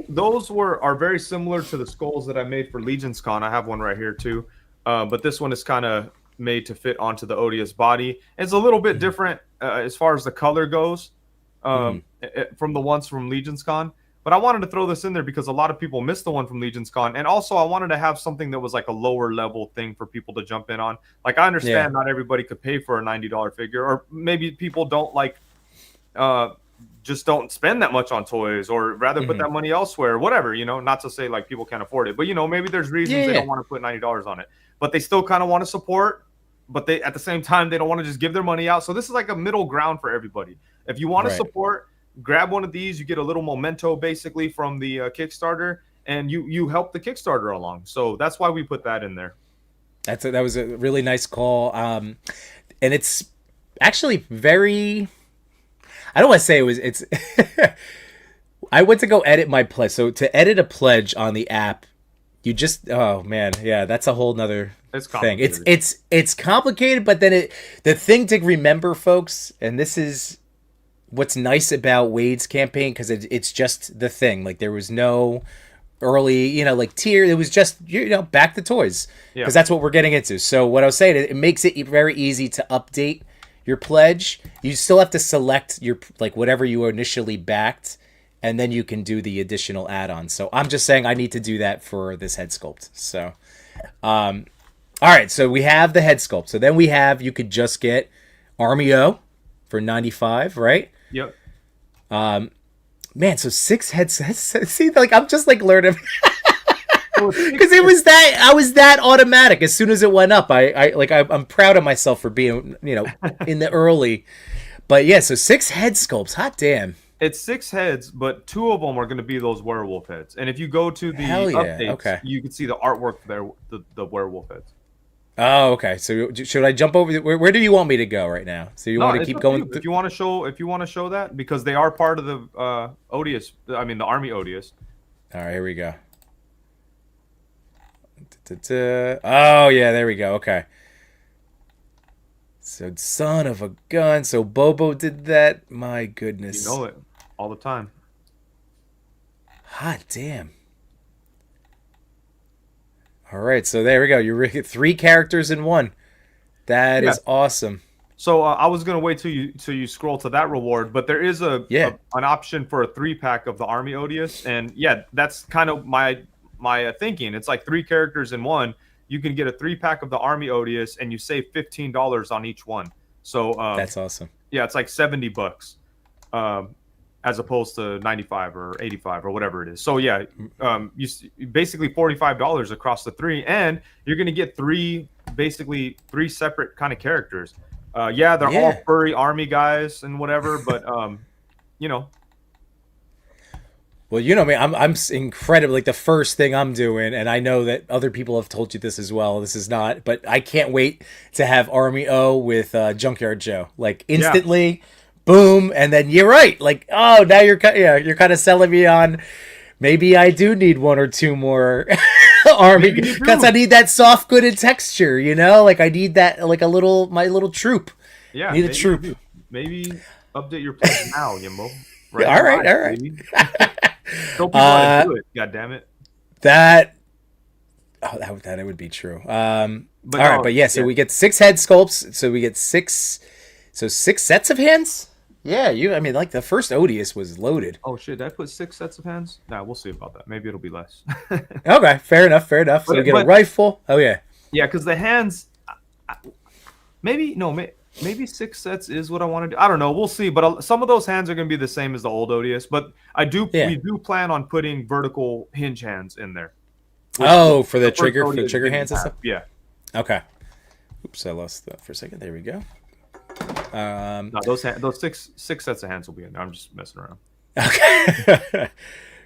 those are very similar to the skulls that I made for Legion's Con. I have one right here too, but this one is kind of made to fit onto the Odious body. It's a little bit different as far as the color goes from the ones from Legion's Con. But I wanted to throw this in there because a lot of people missed the one from Legion's Con, and also I wanted to have something that was like a lower level thing for people to jump in on. Like I understand not everybody could pay for a $90 figure, or maybe people don't like. Just don't spend that much on toys, or rather put that money elsewhere, whatever, not to say like people can't afford it, but maybe there's reasons they don't want to put $90 on it, but they still kind of want to support, but they, at the same time, they don't want to just give their money out. So this is like a middle ground for everybody. If you want to support, grab one of these, you get a little memento basically from the Kickstarter, and you help the Kickstarter along. So that's why we put that in there. That was a really nice call. And it's actually very, I don't want to say it's I went to go edit my pledge. So to edit a pledge on the app, you just, oh man, yeah, that's a whole nother thing. It's complicated, but then the thing to remember, folks, and this is what's nice about Wade's campaign, because it's just the thing. Like there was no early, like tier. It was just, back to toys, because that's what we're getting into. So what I was saying, it makes it very easy to update your pledge. You still have to select your whatever you initially backed, and then you can do the additional add-ons. So I'm just saying I need to do that for this head sculpt. So all right, so we have the head sculpt. So then you could just get Army O for 95, right? Yep. Man, so 6 heads. See, I'm just learning. Because I was that automatic as soon as it went up. I'm proud of myself for being, in the early. But yeah, so 6 head sculpts. Hot damn. It's 6 heads, but 2 of them are going to be those werewolf heads. And if you go to the updates, you can see the artwork there, the werewolf heads. Oh, okay. So should I jump over? Where do you want me to go right now? So you want to keep going? If you want to show that, because they are part of the Odious. I mean, the Army Odious. All right, here we go. Oh yeah, there we go. Okay. So son of a gun. So Bobo did that. My goodness. You know it all the time. Hot damn. All right, so there we go. You get 3 characters in one. That is awesome. So I was gonna wait till you scroll to that reward, but there is an option for a 3-pack of the Army Odious, and yeah, that's kind of my thinking. It's like 3 characters in one. You can get a 3-pack of the Army Odious, and you save $15 on each one. So that's awesome. Yeah, it's like $70, as opposed to 95 or 85 or whatever it is. So yeah, you basically $45 across the 3, and you're gonna get basically three separate kind of characters. Yeah, they're all furry army guys and whatever, but you know. Well, you know me, I'm incredibly, like, the first thing I'm doing, and I know that other people have told you this as well. This is not, but I can't wait to have Army O with Junkyard Joe, like, instantly, boom, and then you're right, like, oh, now you're kind of selling me on. Maybe I do need 1 or 2 more army, because I need that soft goodded texture, you know? Like, I need that, like, my little troop. Yeah, need a troop. Maybe update your plan now, Yimbo. Right, all right. Don't people want to do it? God damn it. That it would be true. But yeah, so we get 6 head sculpts. So we get 6 sets of hands. Yeah, I mean, like, the first Odious was loaded. Oh shit! Did I put 6 sets of hands? Nah, we'll see about that. Maybe it'll be less. Okay, fair enough. So we get a rifle. Oh yeah. Yeah, because the hands, maybe 6 sets is what I want to do. I don't know. We'll see. But some of those hands are going to be the same as the old Odious. But we do plan on putting vertical hinge hands in there. Oh, for the trigger hands and stuff. Yeah. Okay. Oops, I lost that for a second. There we go. No, those six sets of hands will be in there. I'm just messing around. Okay.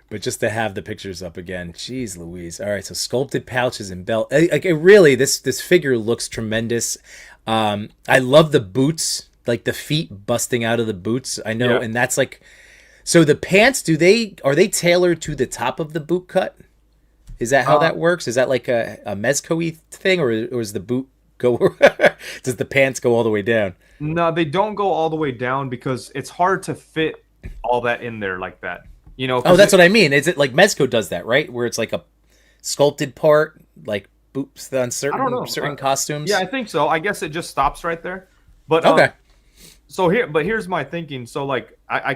But just to have the pictures up again, jeez Louise. All right, so sculpted pouches and belt. Like, it really, this figure looks tremendous. I love the boots, like the feet busting out of the boots. I know, and that's like, so the pants, are they tailored to the top of the boot cut? Is that how that works? Is that like a Mezco-y thing, or is the boot go? Does the pants go all the way down? No, they don't go all the way down because it's hard to fit all that in there like that. You know? Oh, that's what I mean. Is it like Mezco does that, right? Where it's like a sculpted part, like boots on certain costumes? Yeah, I think so. I guess it just stops right there. But okay. Here's my thinking. So like I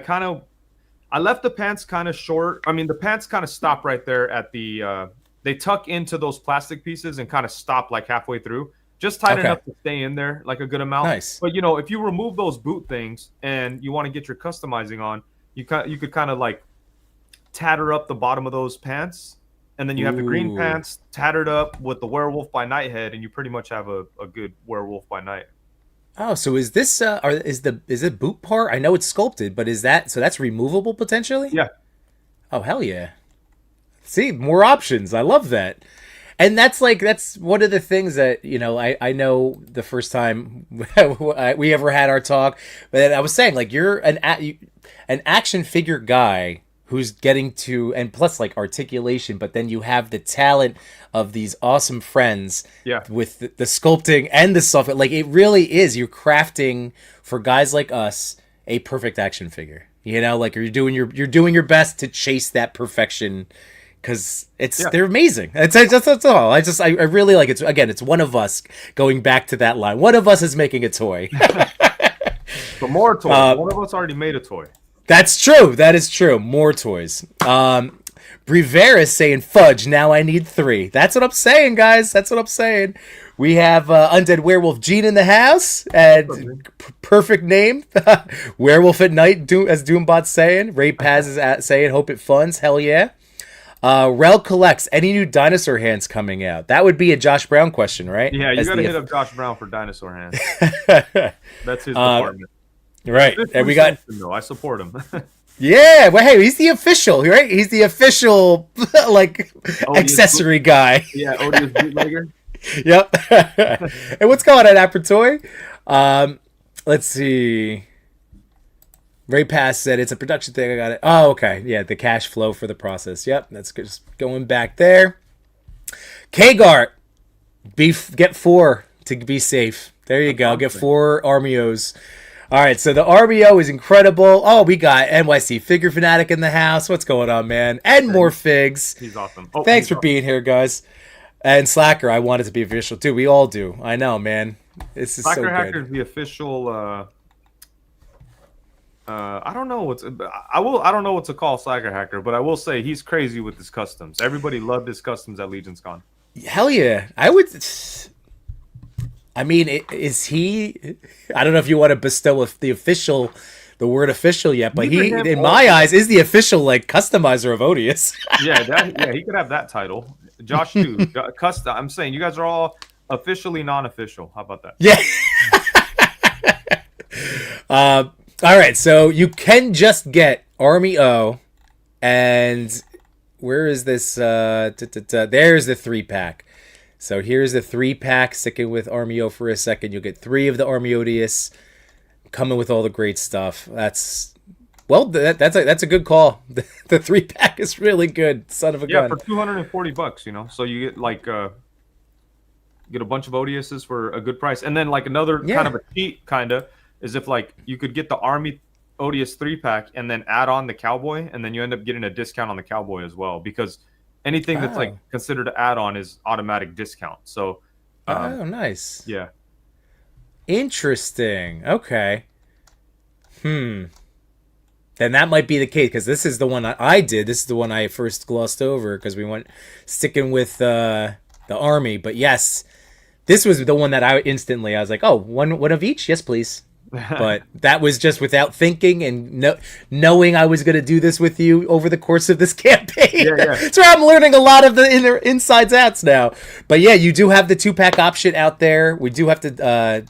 left the pants kind of short. I mean, the pants kind of stop right there at the they tuck into those plastic pieces and kind of stop like halfway through. Just tight enough to stay in there, like a good amount. Nice. But, you know, if you remove those boot things and you want to get your customizing on, you could kind of like tatter up the bottom of those pants, and then you have the green pants tattered up with the Werewolf by Night head, and you pretty much have a good Werewolf by Night. Oh, so is this is it boot part? I know it's sculpted, but that's removable potentially? Yeah. Oh, hell yeah. See, more options. I love that. And that's one of the things that, you know, I know the first time we ever had our talk, but I was saying, like, you're an action figure guy who's getting to, and plus like articulation, but then you have the talent of these awesome friends with the sculpting and the stuff. Like, it really is, you're crafting for guys like us a perfect action figure. You know, like, you're doing your best to chase that perfection. Because they're amazing. That's all. I really like it. Again, it's one of us going back to that line. One of us is making a toy. So more toys. One of us already made a toy. That's true. That is true. More toys. Brevera is saying, fudge, now I need 3. That's what I'm saying, guys. That's what I'm saying. We have Undead Werewolf Gene in the house. And perfect name. Werewolf at Night, as Doombot's saying. Ray Paz is saying, hope it funds. Hell yeah. Rel collects any new dinosaur hands coming out. That would be a Josh Brown question, right? Yeah, you got to hit up Josh Brown for dinosaur hands. That's his department. Right, and we got. No, I support him. Yeah, well, hey, he's the official, right? He's the official, like, accessory guy. Yeah, Odious bootlegger. Yep. And what's going on, Appertoy? Let's see. Ray Pass said it's a production thing. I got it. Oh, okay. Yeah, the cash flow for the process. Yep, that's just going back there. Kagart, get 4 to be safe. There you go. Get 4 Armios. All right, so the RBO is incredible. Oh, we got NYC Figure Fanatic in the house. What's going on, man? And more figs. He's awesome. Thanks for being here, guys. And Slacker, I want it to be official too. We all do. I know, man. This is so Slacker good. Hacker is the official. I don't know what's. I don't know what to call Slacker Hacker, but I will say he's crazy with his customs. Everybody loved his customs at Legion's Con. Hell yeah. I would. I mean, is he? I don't know if you want to bestow the word official yet, but he, in my eyes, is the official like customizer of Odious. Yeah, he could have that title. Josh too. Custom. I'm saying you guys are all officially non-official. How about that? Yeah. All right, so you can just get Army O, and where is this? There's the 3-pack. So here's the 3-pack. Sticking with Army O for a second, you'll get 3 of the Army Odious, coming with all the great stuff. That's a good call. The 3-pack is really good. Son of a gun. Yeah, for $240, you know. So you get like get a bunch of Odiouses for a good price, and then like another kind of a cheat is if like you could get the Army Odious 3-pack and then add on the Cowboy, and then you end up getting a discount on the Cowboy as well, because anything that's like considered an add-on is automatic discount. So nice. Yeah. Interesting. Okay. Then that might be the case, because this is the one I did. This is the one I first glossed over because we went sticking with the Army. But yes, this was the one that I was like, oh, one of each? Yes, please. But that was just without thinking and knowing I was going to do this with you over the course of this campaign. Yeah. So I'm learning a lot of the insides outs now. But yeah, you do have the 2-pack option out there. We do have to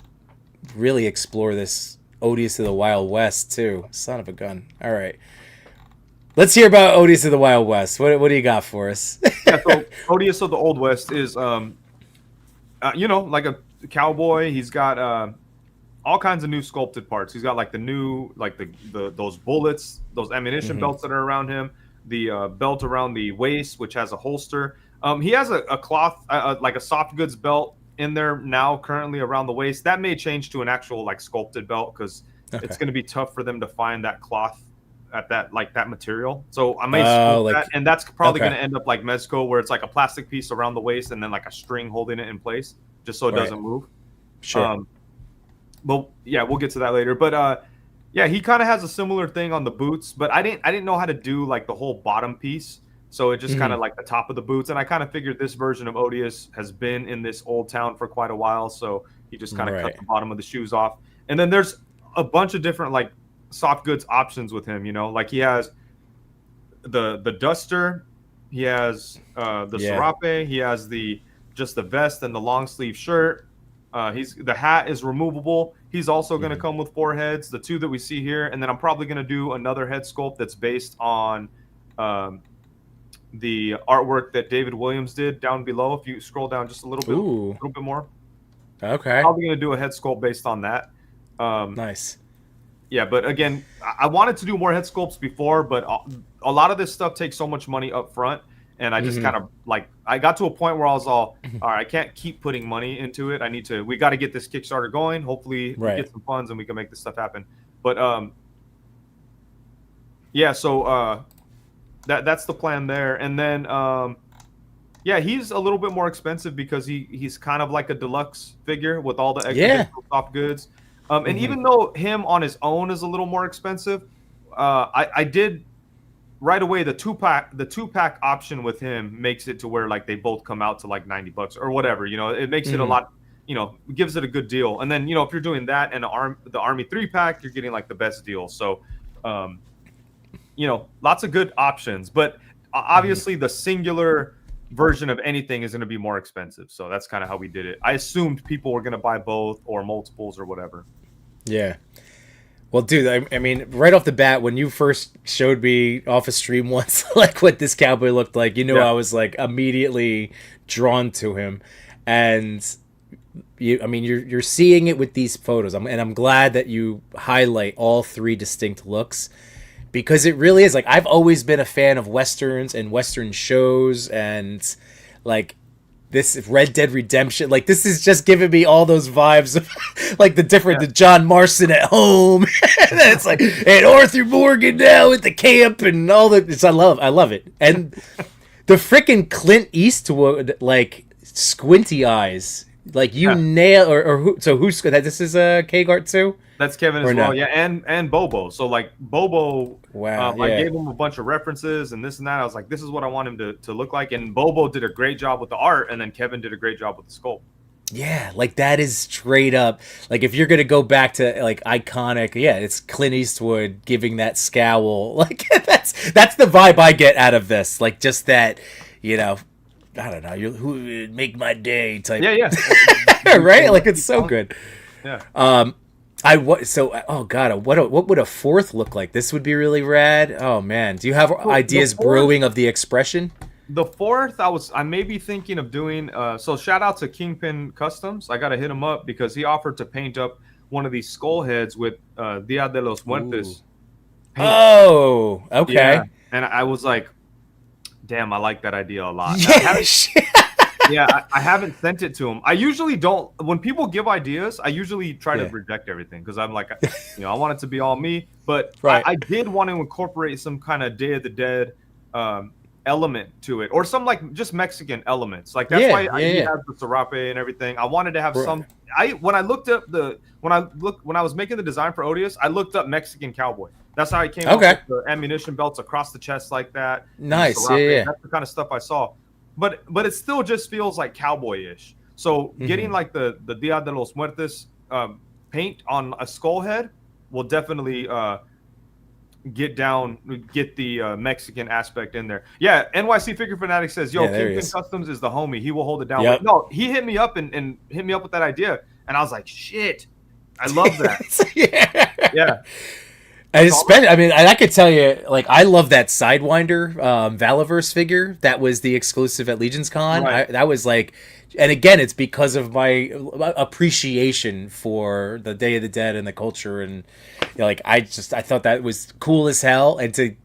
really explore this Odious of the Wild West too. Son of a gun. All right. Let's hear about Odious of the Wild West. What do you got for us? Yeah, so Odious of the Old West is like a cowboy. He's got all kinds of new sculpted parts. He's got like the new, like those bullets, those ammunition belts that are around him, the belt around the waist, which has a holster. He has a cloth, like a soft goods belt in there now currently around the waist. That may change to an actual like sculpted belt, because it's going to be tough for them to find that cloth at that material. So I may sculpt that, and that's probably going to end up like Mezco, where it's like a plastic piece around the waist and then like a string holding it in place just so it doesn't move. Sure. But yeah, we'll get to that later. But yeah, he kind of has a similar thing on the boots, but I didn't know how to do like the whole bottom piece. So it just kind of like the top of the boots. And I kind of figured this version of Odious has been in this old town for quite a while. So he just kind of cut the bottom of the shoes off. And then there's a bunch of different like soft goods options with him, you know, like he has the duster, he has the serape, he has just the vest and the long sleeve shirt. The hat is removable. He's also going to come with 4 heads, the 2 that we see here, and then I'm probably going to do another head sculpt that's based on the artwork that David Williams did down below. If you scroll down just a little bit more. Okay. Probably going to do a head sculpt based on that. Nice. Yeah, but again, I wanted to do more head sculpts before, but a lot of this stuff takes so much money up front. And I just kind of like, I got to a point where I was all right, I can't keep putting money into it. We got to get this Kickstarter going. Hopefully we get some funds and we can make this stuff happen. But yeah, so that's the plan there. And then yeah, he's a little bit more expensive because he's kind of like a deluxe figure with all the extra soft goods. And even though him on his own is a little more expensive, I did right away the 2-pack option with him makes it to where like they both come out to like $90 or whatever, you know. It makes it a lot, you know, gives it a good deal. And then, you know, if you're doing that and the Army 3-pack, you're getting like the best deal. So you know, lots of good options, but obviously the singular version of anything is going to be more expensive. So that's kind of how we did it. I assumed people were going to buy both or multiples or whatever. Yeah. Well, dude, I mean, right off the bat, when you first showed me off a stream once, like what this cowboy looked like, you know, I was like immediately drawn to him. And you're seeing it with these photos. And I'm glad that you highlight all 3 distinct looks, because it really is like, I've always been a fan of Westerns and Western shows, and like this Red Dead Redemption, like this is just giving me all those vibes of like the John Marston at home. And then it's like, and Arthur Morgan now at the camp and all that. I love it. And the freaking Clint Eastwood, like squinty eyes Like you Yeah. nail or who? So who's that? This is Kagart too. That's Kevin Or as well, no? yeah, and Bobo. So like Bobo, Wow. I Yeah. gave him a bunch of references and this and that. I was like, this is what I want him to look like. And Bobo did a great job with the art, and then Kevin did a great job with the sculpt. Yeah, like that is straight up. Like if you're gonna go back to like iconic, yeah, it's Clint Eastwood giving that scowl. Like that's the vibe I get out of this. Like just that, you know, I don't know, you who make my day type. Yeah, yeah. Right? Like it's so good. Yeah. Oh god, what would a fourth look like? This would be really rad. Oh man, do you have So ideas brewing of the expression? the fourth, I may be thinking of doing. So shout out to Kingpin Customs. I gotta hit him up because he offered to paint up one of these skull heads with Dia de los Muertos. paint. Oh, okay. Yeah. And I was like, damn, I like that idea a lot. I haven't sent it to him. I usually don't. When people give ideas, I usually try to reject everything because I'm like, I want it to be all me. But Right. I did want to incorporate some kind of Day of the Dead element to it, or some like just Mexican elements. Like that's why I have the serape and everything. I wanted to have some. When I looked up when I was making the design for Odious, I looked up Mexican cowboy. That's how I came up with the ammunition belts across the chest like that. Nice. Yeah. That's the kind of stuff I saw. But it still just feels like cowboy-ish. So getting like the Dia de los Muertos paint on a skull head will definitely get the Mexican aspect in there. Yeah, NYC Figure Fanatic says, "Yo, Kingpin Customs is the homie. He will hold it down." No, he hit me up and hit me up with that idea, and I was like, "Shit, I love that." Yeah. I could tell you, like, I love that Sidewinder Valaverse figure. That was the exclusive at Legion's Con. Right. That was like, and again, it's because of my appreciation for the Day of the Dead and the culture, and like, I thought that was cool as hell, and to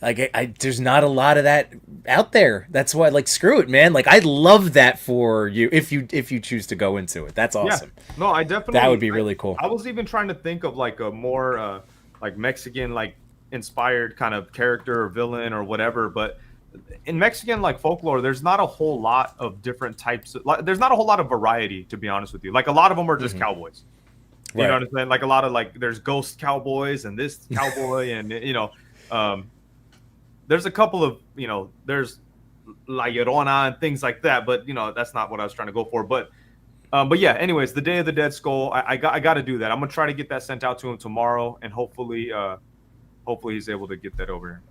like, there's not a lot of that out there. That's why, like, screw it, man. Like, I'd love that for you if you choose to go into it. That's awesome. Yeah. No, I definitely. That would be really cool. I was even trying to think of like a more like Mexican like inspired kind of character or villain or whatever, but in Mexican like folklore, there's not a whole lot of different types. There's not a whole lot of variety, to be honest with you. Like a lot of them are just cowboys. You know what I'm saying? Like a lot of like there's ghost cowboys and this cowboy and there's a couple of there's La Llorona and things like that, but that's not what I was trying to go for. But yeah, anyways, the Day of the Dead skull, I got to do that. I'm gonna try to get that sent out to him tomorrow, and hopefully he's able to get that over here.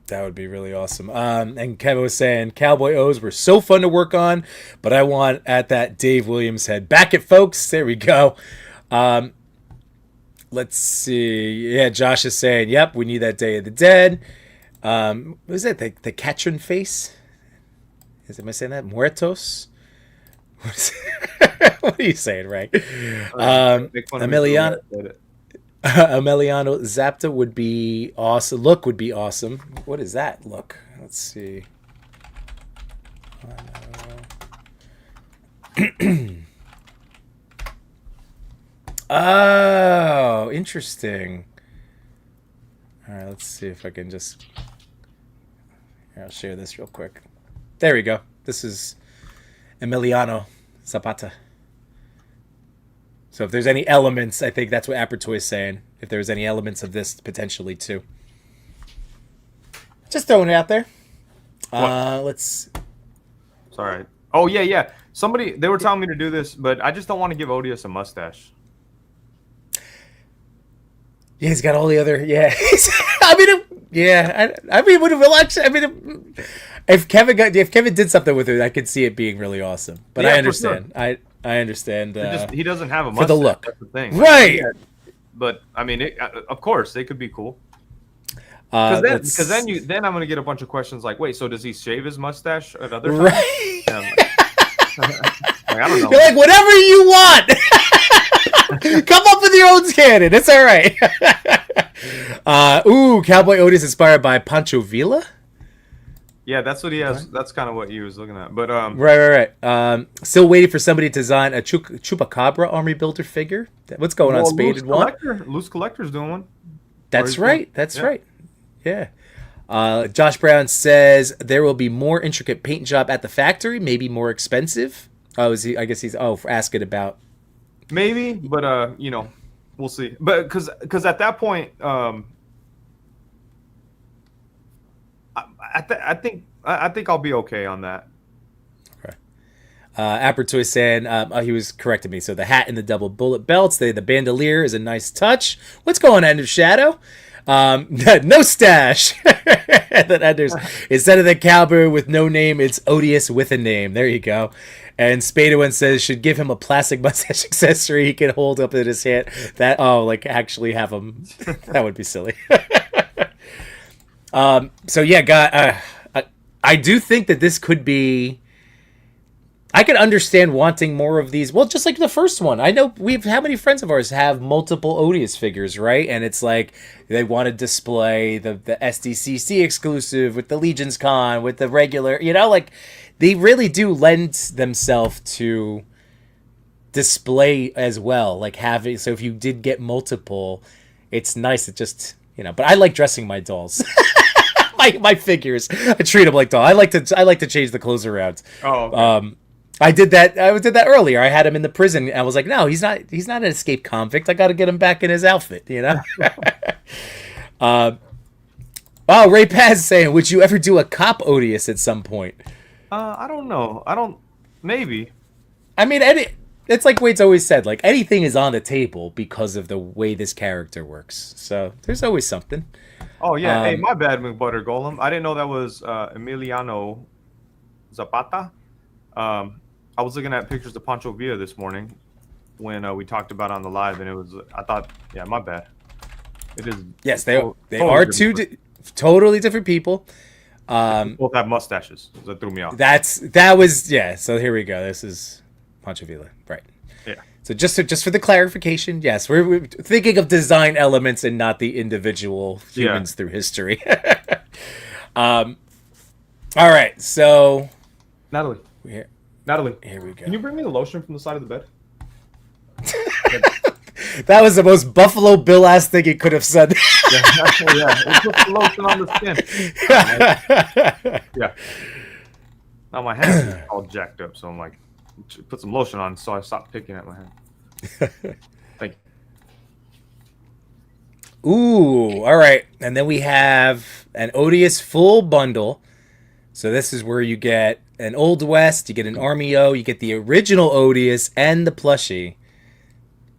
That would be really awesome. And Kevin was saying Cowboy O's were so fun to work on, but I want at that Dave Williams head. Back it, folks. There we go. Let's see. Yeah, Josh is saying, yep, we need that Day of the Dead. What is that? The Catron face? Am I saying that? Muertos? What are you saying, right? Emiliano Zapta would be awesome. Look would be awesome. What is that look? Let's see. Oh, interesting. All right, let's see if I can just... Here, I'll share this real quick. There we go. This is Emiliano Zapata. So if there's any elements, I think that's what Apertoy is saying. If there's any elements of this potentially too. Just throwing it out there. Let's... Sorry. Oh, yeah. They were telling me to do this, but I just don't want to give Odious a mustache. Yeah, he's got all the other... Yeah. Would it relax? If Kevin did something with it, I could see it being really awesome. But I understand. Sure. I understand. He doesn't have a mustache. For the look. That's the thing. Right. Yeah, but, I mean, of course, they could be cool. Because then I'm going to get a bunch of questions like, wait, so does he shave his mustache at other times? Right. I don't know. You're like, whatever you want. Come up with your own canon. It's all right. Cowboy Odious inspired by Pancho Villa. Yeah, that's what he has. That's kind of what he was looking at. But right. Still waiting for somebody to design a Chupacabra army builder figure. What's going on, Spaded One? Loose Collector's doing one. That's right. Right. Yeah. Josh Brown says there will be more intricate paint job at the factory, maybe more expensive. Oh, is he? I guess he's asking about. Maybe, but you know, we'll see. But because at that point, I think I'll be okay on that. Apertoy saying he was correcting me. So the hat and the double bullet belts, the bandolier is a nice touch. What's going on, Shadow? No stash. And then Anders, instead of the cowboy with no name, it's Odious with a name. There you go. And Spadawin says should give him a plastic mustache accessory he can hold up in his hand. That like actually have him. That would be silly. So yeah, I do think that this could be. I can understand wanting more of these. Well, just like the first one. I know how many friends of ours have multiple Odious figures, right? And it's like they want to display the SDCC exclusive with the Legion's Con, with the regular, like they really do lend themselves to display as well. Like having, so if you did get multiple, it's nice. It just, but I like dressing my dolls. my figures. I treat them like dolls. I like to change the clothes around. Oh, okay. I did that earlier. I had him in the prison. I was like, no, he's not an escaped convict. I got to get him back in his outfit, Ray Paz saying, would you ever do a cop Odious at some point? I don't know. Maybe. I mean, it's like Wade's always said, like anything is on the table because of the way this character works. So there's always something. Oh yeah. Hey, my bad, McButter Golem. I didn't know that was Emiliano Zapata. I was looking at pictures of Pancho Villa this morning when we talked about on the live, and I thought, yeah, my bad. It is. Yes, they are two totally different people. Both have mustaches. So that threw me off. That was So here we go. This is Pancho Villa, right? Yeah. So just for the clarification, yes, we're thinking of design elements and not the individual humans through history. All right, so Natalie. Here we go. Can you bring me the lotion from the side of the bed? That was the most Buffalo Bill ass thing he could have said. Yeah. It puts the lotion on the skin. Yeah. Now my hand is all jacked up, so I'm like, put some lotion on, so I stopped picking at my hand. Thank you. Ooh, all right. And then we have an Odious full bundle. So this is where you get an Old West, you get an Army O, you get the original Odious, and the plushie.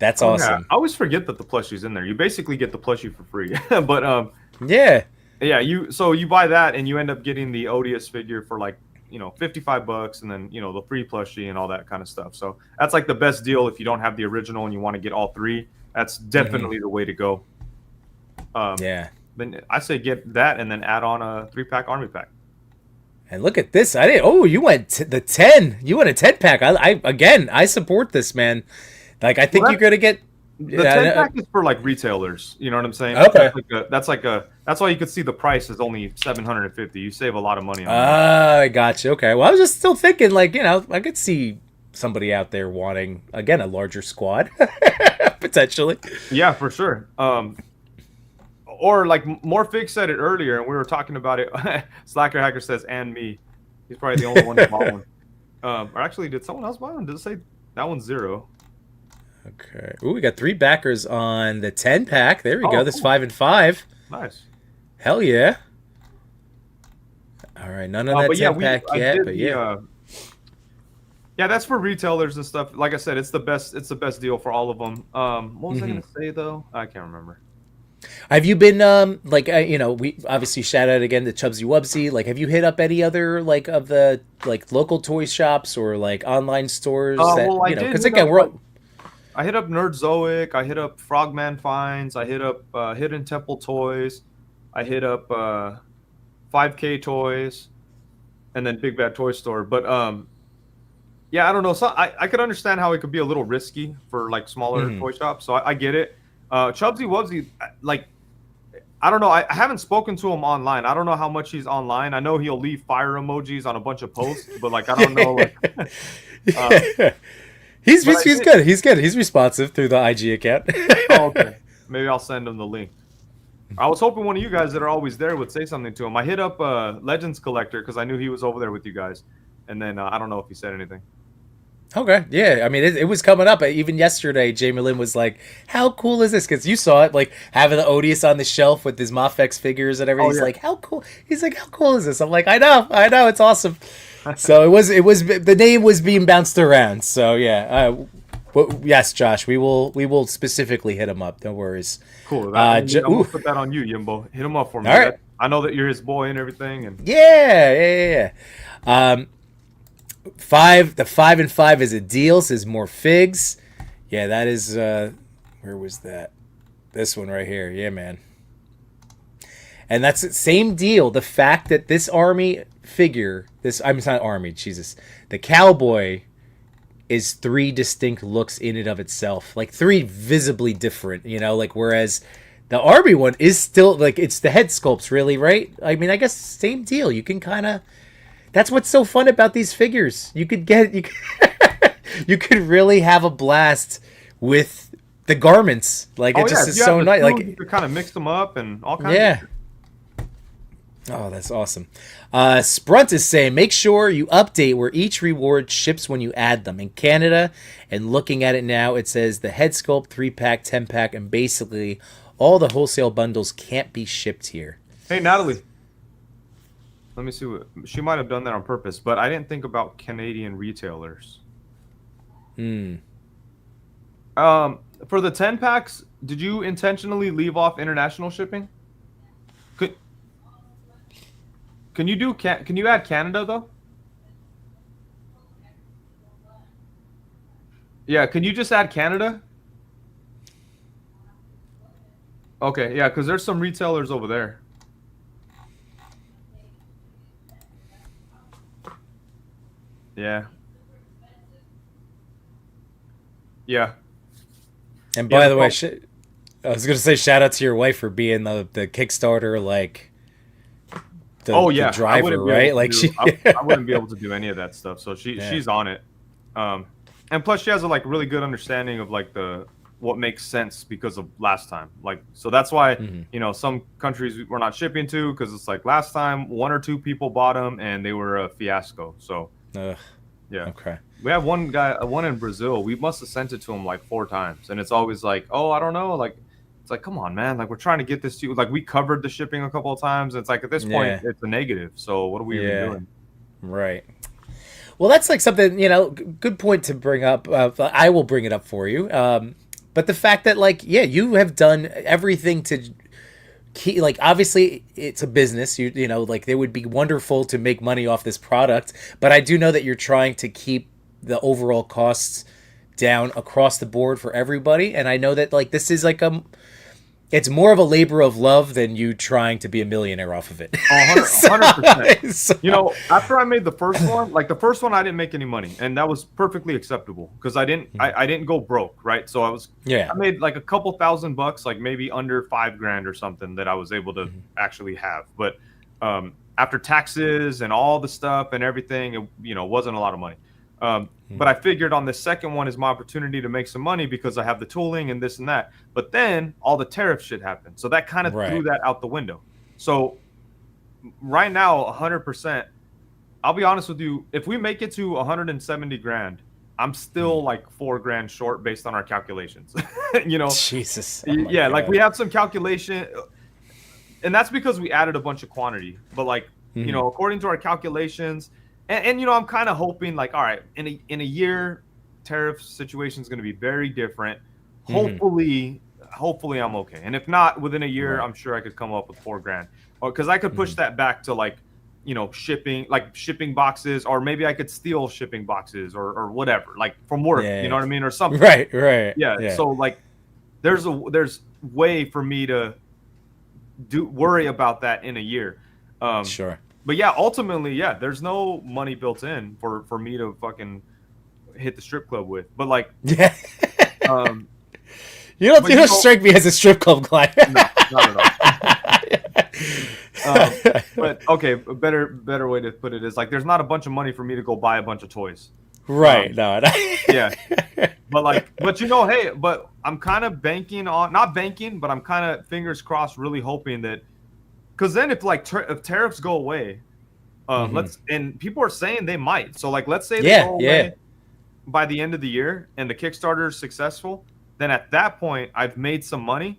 That's awesome. Yeah. I always forget that the plushie's in there. You basically get the plushie for free. But yeah. You buy that and you end up getting the Odious figure for like, $55, and then the free plushie and all that kind of stuff. So that's like the best deal if you don't have the original and you want to get all three. That's definitely the way to go. Yeah. Then I say get that and then add on a 3-pack Army pack. And look at this. You went the 10. You went a 10-pack. I support this, man. Like, I think you're going to get... The 10-pack is for, like, retailers. You know what I'm saying? Okay. That's why you could see the price is only $750. You save a lot of money on that. I got you. Okay. Well, I was just still thinking, like, I could see somebody out there wanting, again, a larger squad. Potentially. Yeah, for sure. Or like Morphix said it earlier, and we were talking about it. Slacker Hacker says, and me. He's probably the only one that bought one. Or actually, did someone else buy one? Did it say that one's 0? Okay. Ooh, we got 3 backers on the 10-pack. There we go. This 5 and 5. Nice. Hell yeah. All right. None of that 10-pack yet, but yeah. Yeah, that's for retailers and stuff. Like I said, it's the best deal for all of them. What was I gonna say though? I can't remember. Have you been we obviously shout out again to Chubsy Wubsy. Like, have you hit up any other like of the like local toy shops or like online stores? Because again, I hit up Nerdzoic. I hit up Frogman Finds. I hit up Hidden Temple Toys. I hit up 5K Toys, and then Big Bad Toy Store. But yeah, I don't know. So I could understand how it could be a little risky for like smaller toy shops. So I get it. Chubsy Wubsy, like, I don't know. I haven't spoken to him online. I don't know how much he's online. I know he'll leave fire emojis on a bunch of posts, but like, I don't know. Like, he's good. He's good. He's responsive through the IG account. Oh, okay. Maybe I'll send him the link. I was hoping one of you guys that are always there would say something to him. I hit up Legends Collector because I knew he was over there with you guys, and then I don't know if he said anything. Okay, yeah. I mean, it was coming up. Even yesterday, Jamie Lynn was like, "How cool is this?" Because you saw it, like having the Odious on the shelf with his Mafex figures and everything. Oh He's yeah. like, "How cool?" He's like, "How cool is this?" I'm like, I know, it's awesome." So it was the name was being bounced around. So yeah, yes, Josh, we will specifically hit him up. No worries. Cool. Uh, I'm ooh, gonna put that on you, Yimbo. Hit him up for me. all right, I know that you're his boy and everything, and yeah. The 5 and 5 is a deal. Says more figs. Yeah, that is. Where was that? This one right here. Yeah, man. And that's the same deal. The fact that this army figure, I'm not army, Jesus, the cowboy is 3 distinct looks in and of itself, like 3 visibly different. Like whereas the army one is still like it's the head sculpts, really, right? I mean, I guess same deal. You can kind of. That's what's so fun about these figures. You could you could really have a blast with the garments. Like oh it yeah, just if is you have so the nice. tools, Like you could kind of mix them up and all kinds. yeah. Oh, that's awesome. Sprunt is saying, make sure you update where each reward ships when you add them. In Canada, and looking at it now, it says the head sculpt, 3-pack, 10-pack, and basically all the wholesale bundles can't be shipped here. Hey Natalie, let me see what she might have done that on purpose, but I didn't think about Canadian retailers. For the 10 packs, did you intentionally leave off international shipping? Could can you do can you add Canada though? Yeah, can you just add Canada? Okay, yeah, because there's some retailers over there. Yeah. Yeah. And Yeah, by the the way, prob- I was gonna say shout out to your wife for being the Kickstarter like oh the yeah, I driver, wouldn't be able right? to Like do she I wouldn't be able to do any of that stuff. So yeah. she's on it. And plus she has a like really good understanding of like the what makes sense because of last time. Like so that's why, Mhm. some countries we're not shipping to because it's like last time 1 or 2 people bought them and they were a fiasco. So Ugh, yeah. okay. We have one guy, one in Brazil. We must have sent it to him like 4 times, and it's always like, "Oh, I don't know." Like, it's like, "Come on, man! Like, we're trying to get this to you." Like, we covered the shipping a couple of times. It's like at this point, Yeah. it's a negative. So what are we even Yeah. doing? Right. Well, that's like something, good point to bring up. I will bring it up for you. But the fact that, like, yeah, you have done everything to keep, like, obviously it's a business. Like, it would be wonderful to make money off this product. But I do know that you're trying to keep the overall costs down across the board for everybody. And I know that, like, this is like it's more of a labor of love than you trying to be a millionaire off of it. Oh, 100%. So- After I made the first one, like the first one, I didn't make any money, and that was perfectly acceptable because I didn't go broke, right? So yeah. I made like a couple $1,000, like maybe under 5 grand or something that I was able to actually have. But after taxes and all the stuff and everything, it wasn't a lot of money. But I figured on the second one is my opportunity to make some money because I have the tooling and this and that. But then all the tariff shit happened. So that kind of Right. threw that out the window. So right now, 100%, I'll be honest with you. If we make it to 170 grand, I'm still like 4 grand short based on our calculations. Jesus. Oh my Yeah, like God. we have some calculation, and that's because we added a bunch of quantity. But like, according to our calculations, and I'm kind of hoping like, all right, in a year, tariff situation is going to be very different. Hopefully I'm okay. And if not, within a year, Right. I'm sure I could come up with 4 grand, or because I could push that back to like, shipping boxes, or maybe I could steal shipping boxes or whatever, like from work, Yeah. you know what I mean, or something. Right. Right. Yeah. So like, there's way for me to worry about that in a year. Sure. But yeah, ultimately, yeah, there's no money built in for me to fucking hit the strip club with. But like, Yeah. um, You don't but you don't strike me as a strip club client. no, not at all. But okay, a better way to put it is like, there's not a bunch of money for me to go buy a bunch of toys. Right. No. Yeah. But hey, but I'm kind of not banking, but I'm kind of fingers crossed, really hoping that, because then if like if tariffs go away, and people are saying they might. So like, let's say they go away. by the end of the year and the Kickstarter is successful, then at that point I've made some money.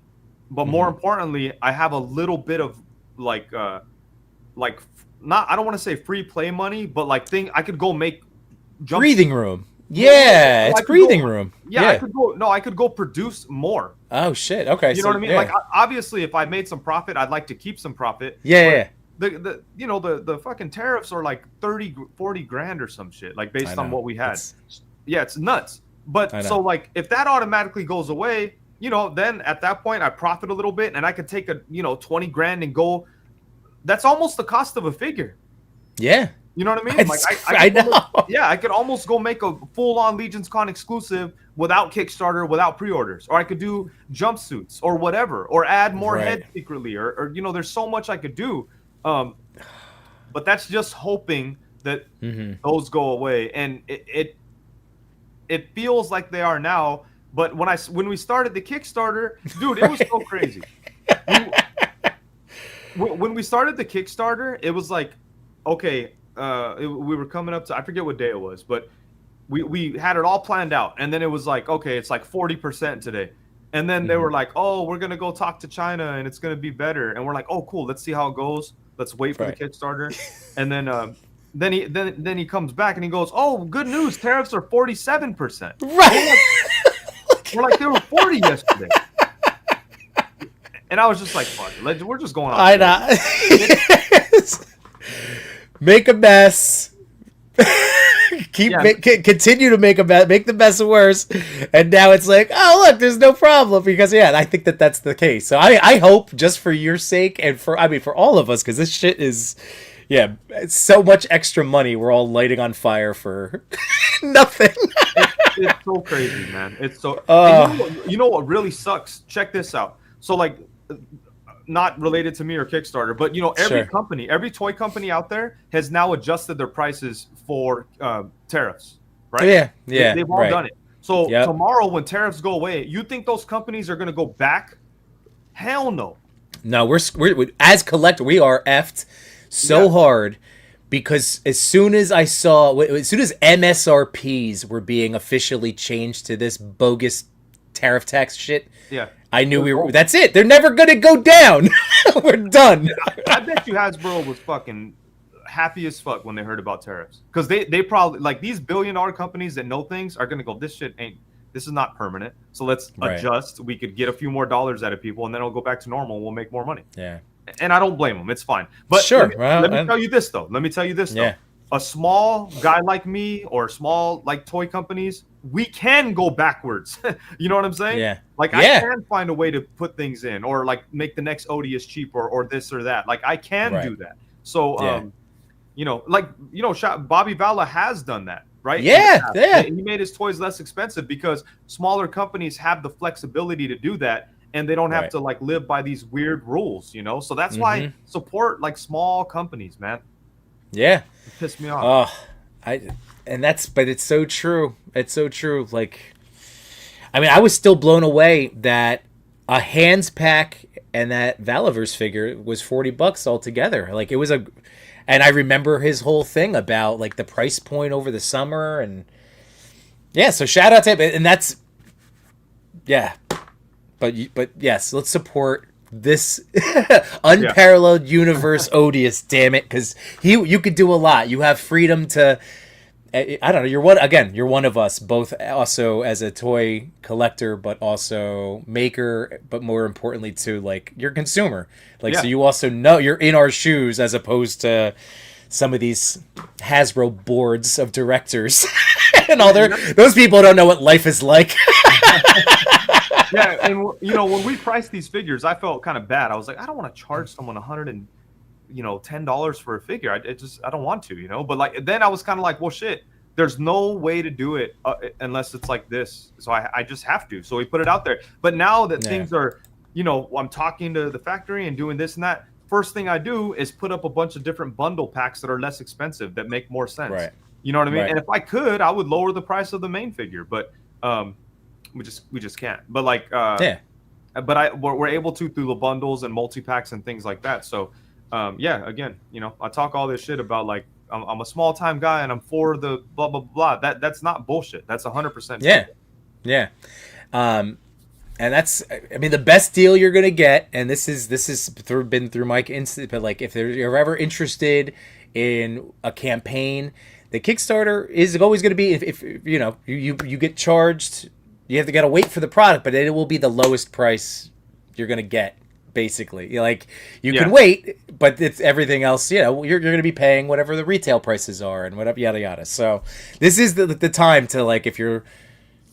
But more importantly, I have a little bit of like not, I don't want to say free play money, but like I could go make breathing room. Yeah, it's breathing room. Yeah, I could go. No, I could go produce more. Oh shit. Okay. You know what I mean? Like obviously, if I made some profit, I'd like to keep some profit. Yeah. The fucking tariffs are like 30-40 grand or some shit, like based on what we had. It's nuts. But so like if that automatically goes away, then at that point I profit a little bit and I could take 20 grand and go. That's almost the cost of a figure. Yeah. You know what I mean? Like I know. I could almost go make a full-on Legions Con exclusive without Kickstarter, without pre-orders, or I could do jumpsuits or whatever, or add more heads secretly, or there's so much I could do. But that's just hoping that those go away, and it feels like they are now. But when we started the Kickstarter, dude, it was so crazy. When we started the Kickstarter, it was like, okay. We were coming up to, I forget what day it was, but we had it all planned out, and then it was like, okay, it's like 40% today, and then they were like, oh, we're gonna go talk to China and it's gonna be better, and we're like, oh cool, let's see how it goes, let's wait for the Kickstarter, and then he comes back and he goes, oh, good news, tariffs are 47%. Right. We're like they were 40 yesterday. And I was just like, fuck it, we're just going on. I know. Make a mess. Continue to make a mess. Make the mess worse. And now it's like, oh look, there's no problem, because I think that's the case. So I hope, just for your sake and for all of us, because this shit is, it's so much extra money we're all lighting on fire for nothing. It's so crazy, man. It's so. You know what really sucks? Check this out. So like, not related to me or Kickstarter, but every toy company out there has now adjusted their prices for tariffs, right? Yeah. They've all done it. So tomorrow, when tariffs go away, you think those companies are going to go back? Hell no. No, we're as collector, we are effed so hard, because as soon as MSRPs were being officially changed to this bogus tariff tax shit, I knew that's it. They're never going to go down. We're done. I bet you Hasbro was fucking happy as fuck when they heard about tariffs. Because they probably, like, these billion-dollar companies that know things are going to go, this is not permanent. So let's adjust. We could get a few more dollars out of people, and then it'll go back to normal. We'll make more money. Yeah. And I don't blame them. It's fine. But let me tell you this, though. A small guy like me, or small like toy companies, we can go backwards. You know what I'm saying? Yeah. Like I can find a way to put things in, or like make the next Odious cheaper, or this or that. Like I can do that. So Bobby Vala has done that, right? Yeah. He made his toys less expensive because smaller companies have the flexibility to do that, and they don't have to like live by these weird rules, So that's why support like small companies, man. Yeah. It pissed me off. But it's so true. It's so true. Like, I mean, I was still blown away that a hands pack and that Valaverse figure was $40 altogether. Like, it was and I remember his whole thing about like the price point over the summer, and so shout out to him. And that's, but yes, let's support this Unparalleled Universe Odious, damn it, because you could do a lot. You have freedom to, I don't know, you're one of us, both also as a toy collector, but also maker, but more importantly too, like, you're a consumer. Like, so you also know you're in our shoes, as opposed to some of these Hasbro boards of directors and all those people don't know what life is like. Yeah, and when we priced these figures, I felt kind of bad. I was like, I don't want to charge someone $110 for a figure. I don't want to, But like, then I was kind of like, well, shit, there's no way to do it unless it's like this. So I just have to. So we put it out there. But now that things are, I'm talking to the factory and doing this and that. First thing I do is put up a bunch of different bundle packs that are less expensive, that make more sense. Right. You know what I mean? Right. And if I could, I would lower the price of the main figure, but we just can't. But like, we're able to through the bundles and multi-packs and things like that. So again, I talk all this shit about like I'm a small time guy and I'm for the blah blah blah. That's not bullshit. That's 100% Yeah, yeah. And that's, I mean, the best deal you're gonna get, and this is been through Mike Instant, but like if you're ever interested in a campaign, the Kickstarter is always going to be, if you know you get charged, you have to gotta wait for the product, but it will be the lowest price you're gonna get. Basically, like you can wait, but it's everything else. You know, you're going to be paying whatever the retail prices are and whatever, yada yada. So this is the time to, like, if you're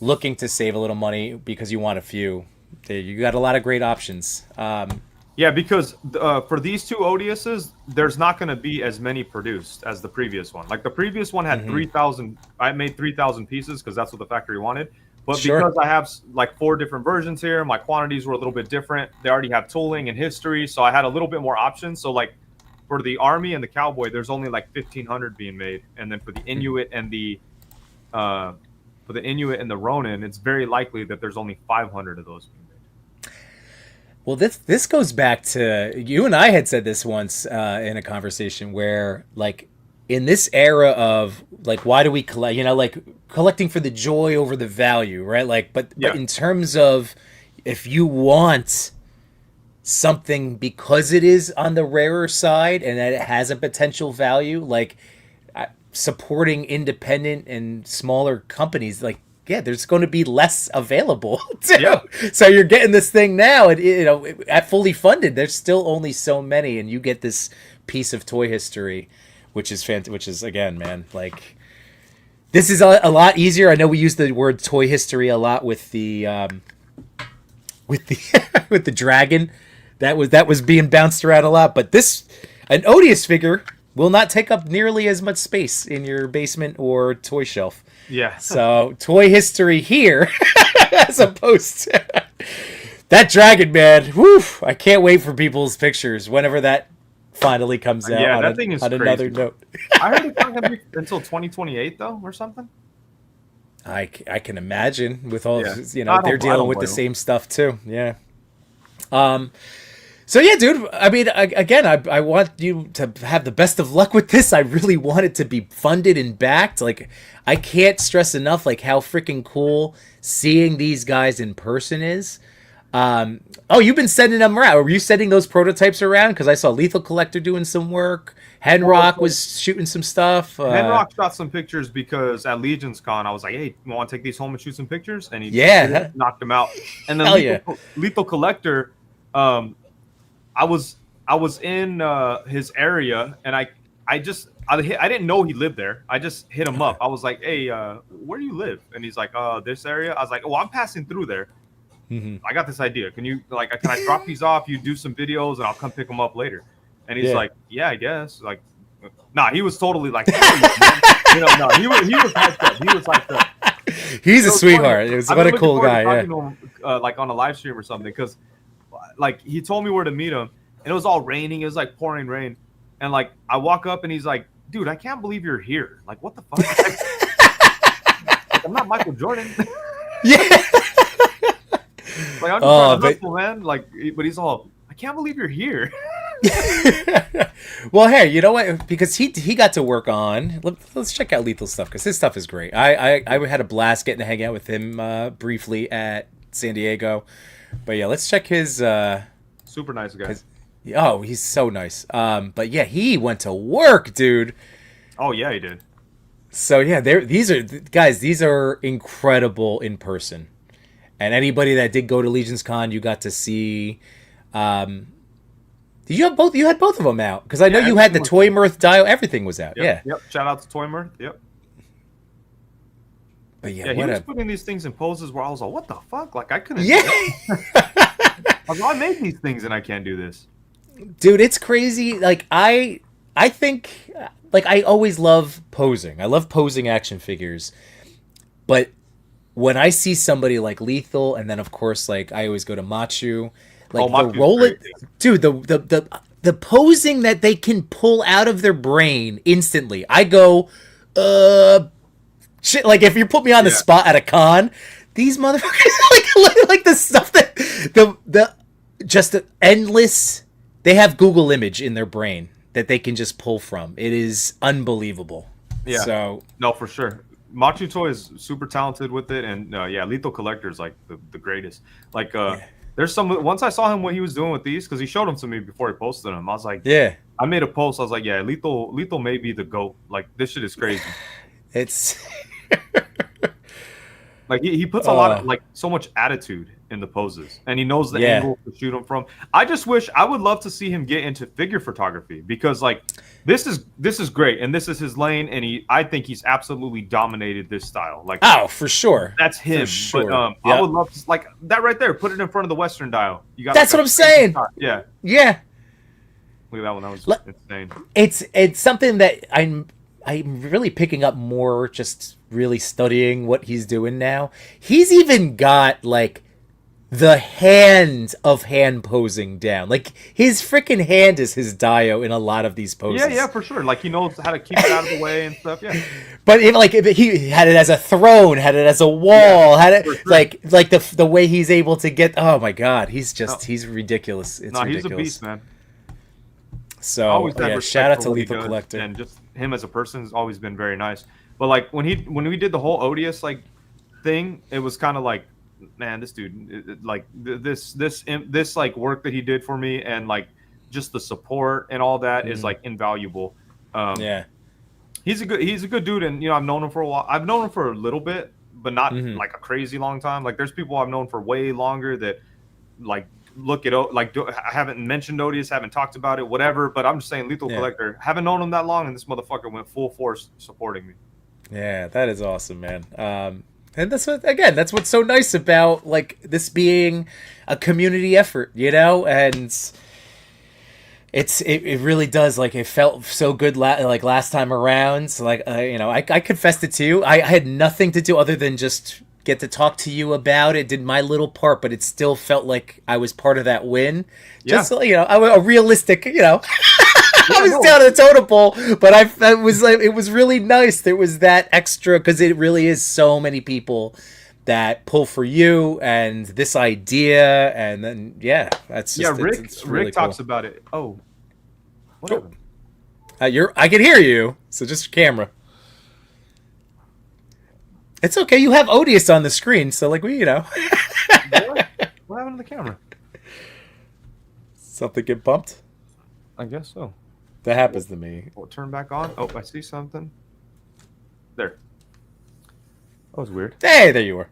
looking to save a little money because you want a few, you got a lot of great options. Yeah, because for these two Odiouses, there's not going to be as many produced as the previous one. Like the previous one had 3,000. I made 3,000 pieces because that's what the factory wanted. But because I have like 4 different versions here, my quantities were a little bit different. They already have tooling and history, so I had a little bit more options. So like for the Army and the Cowboy, there's only like 1,500 being made, and then for the Inuit and the Ronin, it's very likely that there's only 500 of those being made. Well, this goes back to, you and I had said this once in a conversation where, like, in this era of, like, why do we collect, you know, like collecting for the joy over the value, right? Like, but in terms of, if you want something because it is on the rarer side and that it has a potential value, like supporting independent and smaller companies, like, yeah, there's going to be less available too. Yeah. So you're getting this thing now, and you know, at fully funded, there's still only so many, and you get this piece of toy history, which is which is, again, man, like, this is a lot easier. I know we use the word toy history a lot with the with the dragon that was being bounced around a lot, but an Odious figure will not take up nearly as much space in your basement or toy shelf. Yeah. So toy history here, as opposed to that dragon, man. Woo! I can't wait for people's pictures whenever that finally comes out. Yeah, that thing is crazy. Another note. I heard it's not gonna be until 2028 though, or something. I can imagine with all you know, they're dealing with the same stuff too. Yeah. So yeah, dude. I mean, I want you to have the best of luck with this. I really want it to be funded and backed. Like, I can't stress enough, like, how freaking cool seeing these guys in person is. Oh, you've been sending them around. Were you sending those prototypes around? Because I saw Lethal Collector doing some work. Henrock was shooting some stuff. Henrock shot some pictures because at Legion's Con, I was like, hey, you want to take these home and shoot some pictures? And he knocked them out. And then Lethal Collector, I was in his area, and I didn't know he lived there. I just hit him up. I was like, hey, where do you live? And he's like, this area. I was like, oh, I'm passing through there. I got this idea. Can I drop these off? You do some videos, and I'll come pick them up later. And he's like, yeah, I guess. Like, nah, he was totally like, he was hyped up. He was hyped up. He's a sweetheart. What a cool guy. Yeah. To him, like on a live stream or something, because like he told me where to meet him, and it was all raining. It was like pouring rain, and like I walk up, and he's like, dude, I can't believe you're here. Like, what the fuck? Like, I'm not Michael Jordan. Yeah. Like, I'm just trying to hustle, man. Like, but he's all, I can't believe you're here. Well, hey, you know what? Because he got to work on. Let's check out Lethal stuff, because his stuff is great. I had a blast getting to hang out with him briefly at San Diego. But yeah, let's check his. Super nice guy. Oh, he's so nice. But yeah, he went to work, dude. Oh yeah, he did. So yeah, these are incredible in person. And anybody that did go to Legion's Con, you got to see. Did you have both? You had both of them out, because I know you had the Toy Mirth dial. Everything was out. Yep, Yep. Shout out to Toy Mirth. Yep. But yeah, he was putting these things in poses where I was like, "What the fuck?" Like, I couldn't. Yeah. I was like, I made these things and I can't do this. Dude, it's crazy. Like, I think, like, I always love posing. I love posing action figures, but when I see somebody like Lethal, and then of course, like, I always go to Machu, like, the rolling, dude, the posing that they can pull out of their brain instantly. I go, shit. Like, if you put me on the spot at a con, these motherfuckers, like the stuff that the just endless. They have Google image in their brain. that they can just pull from. It is unbelievable. Yeah. So no, for sure. Machu Toy is super talented with it, and yeah, Lethal Collector is like the greatest. Like, there's some. Once I saw him what he was doing with these, because he showed them to me before he posted them. I was like, yeah, I made a post. I was like, yeah, Lethal may be the GOAT. Like, this shit is crazy. it's like he puts a lot of like so much attitude in the poses, and he knows the angle to shoot them from. I just wish I would love to see him get into figure photography, because like this is great, and this is his lane, and I think he's absolutely dominated this style. Like, oh, for sure, that's him. For sure. But I would love to, like, that right there. Put it in front of the Western dial. You got. That's like what I'm saying. shot. Yeah. Yeah. Look at that one. That was insane. It's something that I'm really picking up more, just really studying what he's doing now. He's even got like the hand of hand posing down. Like, his freaking hand is his dio in a lot of these poses. Yeah, for sure. Like, he knows how to keep it out of the way and stuff. Yeah. But if he had it as a throne, had it as a wall, had it sure. like the way he's able to get. Oh my God, he's he's ridiculous. It's ridiculous. He's a beast, man. So yeah, shout out to Lethal Collector, and just him as a person has always been very nice. But like when we did the whole Odious like thing, it was kind of like, man, this dude, like this like work that he did for me, and like just the support and all that is like invaluable. Yeah, he's a good dude, and you know, I've known him for a while. I've known him for a little bit, but not like a crazy long time. Like, there's people I've known for way longer that like look at I haven't mentioned Odious, haven't talked about it, whatever. But I'm just saying, Lethal Collector, haven't known him that long, and this motherfucker went full force supporting me. Yeah, that is awesome, man. And that's what's so nice about like this being a community effort, you know, and it really does, like, it felt so good last time around. So, like, you know, I confessed it to you. I had nothing to do other than just get to talk to you about it, did my little part, but it still felt like I was part of that win. Just, you know, a realistic, you know. I was down at the totem pole, but it was really nice. There was that extra, because it really is so many people that pull for you and this idea, and then that's just, it's really Rick talks about it. Oh, whatever. I can hear you, so just your camera. It's okay. You have Odious on the screen, so like you know. What happened to the camera? Something get bumped? I guess so. That happens to me. We'll turn back on. Oh, I see something. There. That was weird. Hey, there you were.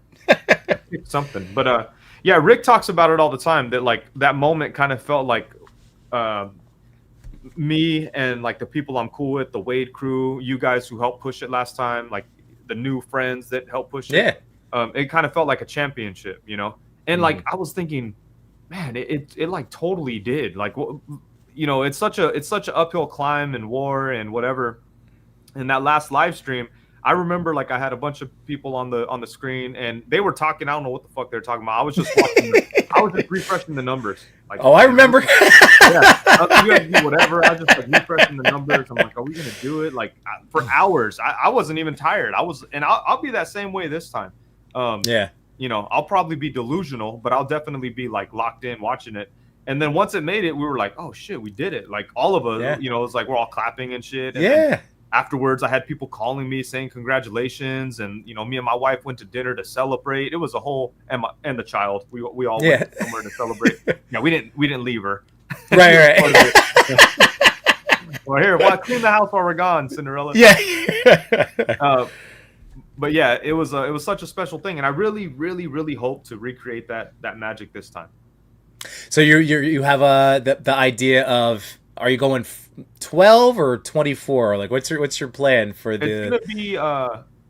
Something. But yeah, Rick talks about it all the time, that like that moment kind of felt like me and like the people I'm cool with, the Wade crew, you guys who helped push it last time, like the new friends that helped push it. It kind of felt like a championship, you know? And like I was thinking, man, it like totally did. Like, you know, it's such an uphill climb and war and whatever. And that last live stream, I remember like I had a bunch of people on the screen, and they were talking. I don't know what the fuck they're talking about. I was just watching. I was just refreshing the numbers. Like, oh, I remember. You guys do whatever. I was just like refreshing the numbers. I'm like, are we gonna do it? Like for hours. I wasn't even tired. I'll be that same way this time. You know, I'll probably be delusional, but I'll definitely be like locked in watching it. And then once it made it, we were like, oh shit, we did it. Like all of us, you know, it's like we're all clapping and shit. And afterwards, I had people calling me saying congratulations, and you know, me and my wife went to dinner to celebrate. It was a whole and the child. We all went somewhere to celebrate. Yeah, we didn't leave her. Right. Well, here, clean the house while we're gone, Cinderella. Yeah. But yeah, it was such a special thing, and I really, really, really hope to recreate that magic this time. So you have the idea of, are you going 12 or 24? Like, what's your plan for the?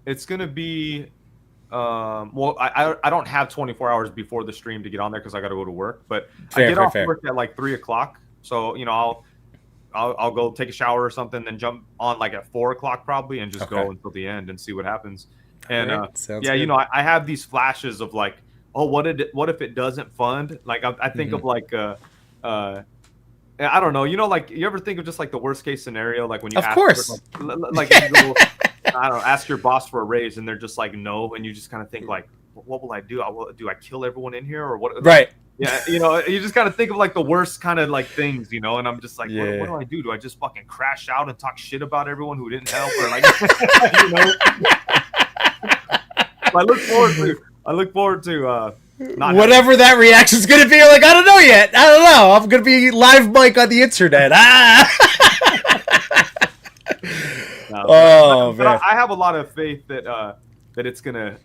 It's gonna be. Well, I don't have 24 hours before the stream to get on there because I got to go to work. But I get off work at like 3:00, so you know I'll go take a shower or something, then jump on like at 4:00 probably, and just go until the end and see what happens. And good. You know, I have these flashes of like, oh, what if it doesn't fund? Like I think of like I don't know, you know, like you ever think of just like the worst case scenario, like when you ask for, like you go, I don't know, ask your boss for a raise and they're just like no, and you just kind of think like, what will I do? Do I kill everyone in here or what? Right. Yeah, you just kind of think of like the worst kind of like things, and I'm just like, what do I do? Do I just fucking crash out and talk shit about everyone who didn't help, or like, I look forward to not whatever that reaction's gonna be. Like, I don't know yet. I don't know. I'm gonna be live mic on the internet. Man. I have a lot of faith that it's gonna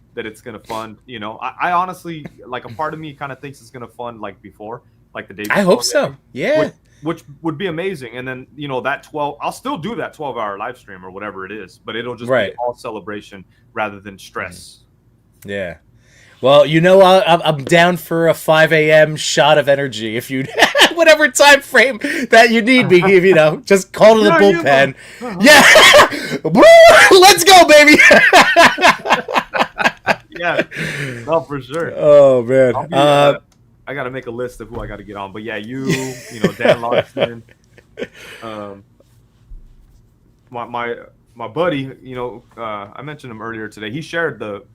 fund. I honestly, like, a part of me kind of thinks it's gonna fund like before, like the day before. I hope so. Yeah. Which would be amazing. And then that 12, I'll still do that 12-hour live stream or whatever it is, but it'll just be all celebration rather than stress. Yeah. Well, I'm down for a 5 a.m. shot of energy. If you, whatever time frame that you need me, just call to the bullpen. Yeah, let's go, baby. Yeah, no, for sure. Oh man, I got to make a list of who I got to get on. But yeah, Dan Larson, my buddy, I mentioned him earlier today. He shared it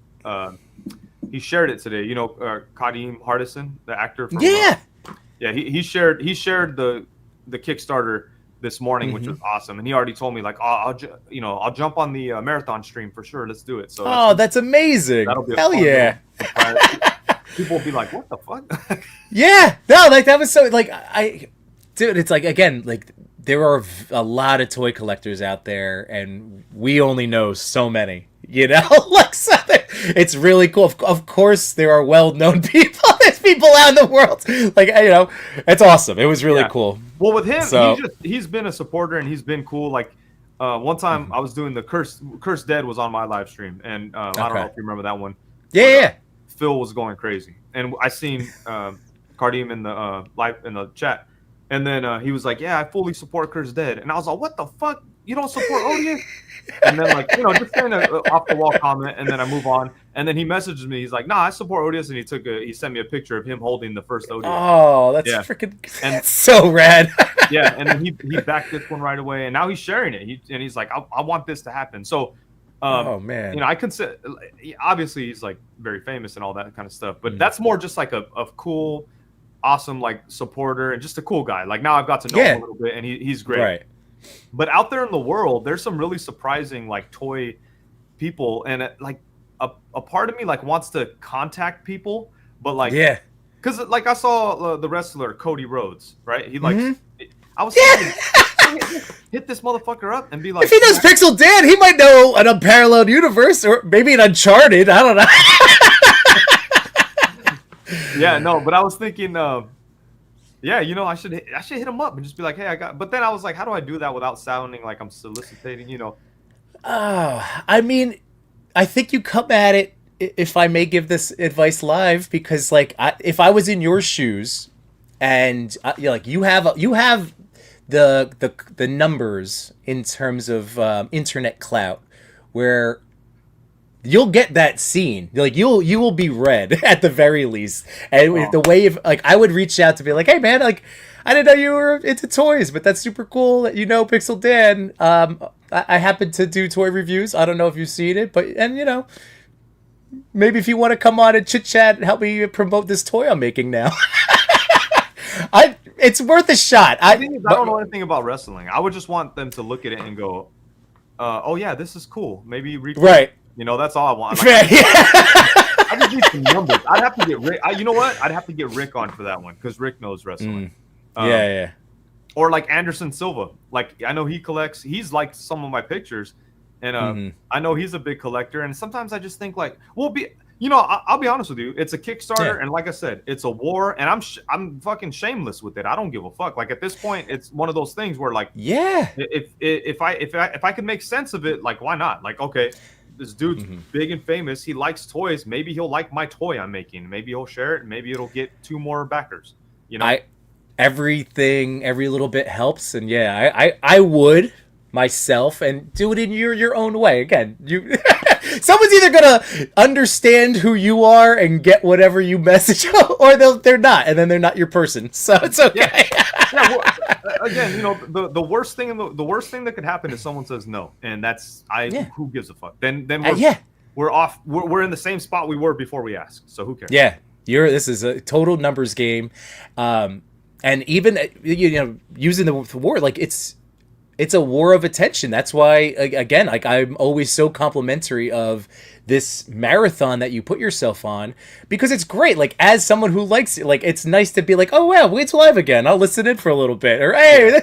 today. Kadeem Hardison, the actor from he shared the Kickstarter this morning, which was awesome. And he already told me, like, I'll jump on the marathon stream for sure. Let's do it. So that's amazing. That'll be hell yeah. People will be like, what the fuck? Yeah, no, like that was so like dude, it's like, again, like there are a lot of toy collectors out there, and we only know so many. Like, so it's really cool. Of course, there are well-known people. There's people out in the world. Like, it's awesome. It was really cool. Well, with him, he's been a supporter, and he's been cool. Like, one time I was doing the Curse Dead was on my live stream, and I don't know if you remember that one. Yeah. Phil was going crazy, and I seen Kadeem in the live in the chat, and then he was like, "Yeah, I fully support Curse Dead," and I was like, "What the fuck? You don't support Odious?" And then, like, just saying an off the wall comment, and then I move on, and then he messages me. He's like, "Nah, I support Odious," and he sent me a picture of him holding the first Odious. Oh, that's freaking that's so rad. Yeah, and then he backed this one right away, and now he's sharing it. He's like, I want this to happen. So. Oh man! I consider, obviously he's like very famous and all that kind of stuff, but that's more just like a cool, awesome, like, supporter, and just a cool guy. Like, now I've got to know him a little bit, and he's great. Right. But out there in the world, there's some really surprising, like, toy people, and like a part of me, like, wants to contact people, but like, because, like, I saw the wrestler Cody Rhodes, right? He likes. I was thinking, hit this motherfucker up and be like, if he knows Pixel Dan, he might know an Unparalleled universe, or maybe an Uncharted. I don't know. Yeah, no, but I was thinking, I should hit him up and just be like, hey, but then I was like, how do I do that without sounding like I'm soliciting, I mean, I think you come at it, if I may give this advice live, because, like, if I was in your shoes, and you have the numbers in terms of internet clout, where you'll get that scene, like, you will be read at the very least. And the way I would reach out to be like, hey man, like, I didn't know you were into toys, but that's super cool that Pixel Dan. I happen to do toy reviews. I don't know if you've seen it, but maybe if you want to come on and chit chat and help me promote this toy I'm making now. It's worth a shot. I don't know anything about wrestling. I would just want them to look at it and go, "Oh yeah, this is cool." Maybe right. That's all I want. Like, I just need some numbers. I'd have to get Rick. You know what? I'd have to get Rick on for that one, because Rick knows wrestling. Yeah. Or like Anderson Silva. Like, I know he collects. He's liked some of my pictures, and I know he's a big collector. And sometimes I just think, like, I'll be honest with you. It's a Kickstarter, and like I said, it's a war, and I'm fucking shameless with it. I don't give a fuck. Like, at this point, it's one of those things where, like, if I can make sense of it, like, why not? Like, okay, this dude's big and famous. He likes toys. Maybe he'll like my toy I'm making. Maybe he'll share it, and maybe it'll get 2 more backers. Every little bit helps, and I would myself, and do it in your own way. Again, someone's either gonna understand who you are and get whatever you message, or they're not, and then they're not your person. So it's okay. Well, again, the worst thing that could happen is someone says no, and who gives a fuck? Then we're off. We're in the same spot we were before we asked. So who cares? Yeah. This is a total numbers game, and even using the word like it's a war of attention. That's why, again, like I'm always so complimentary of this marathon that you put yourself on, because it's great. Like, as someone who likes it, like, it's nice to be like, oh wow, Wade's live again, I'll listen in for a little bit, or hey,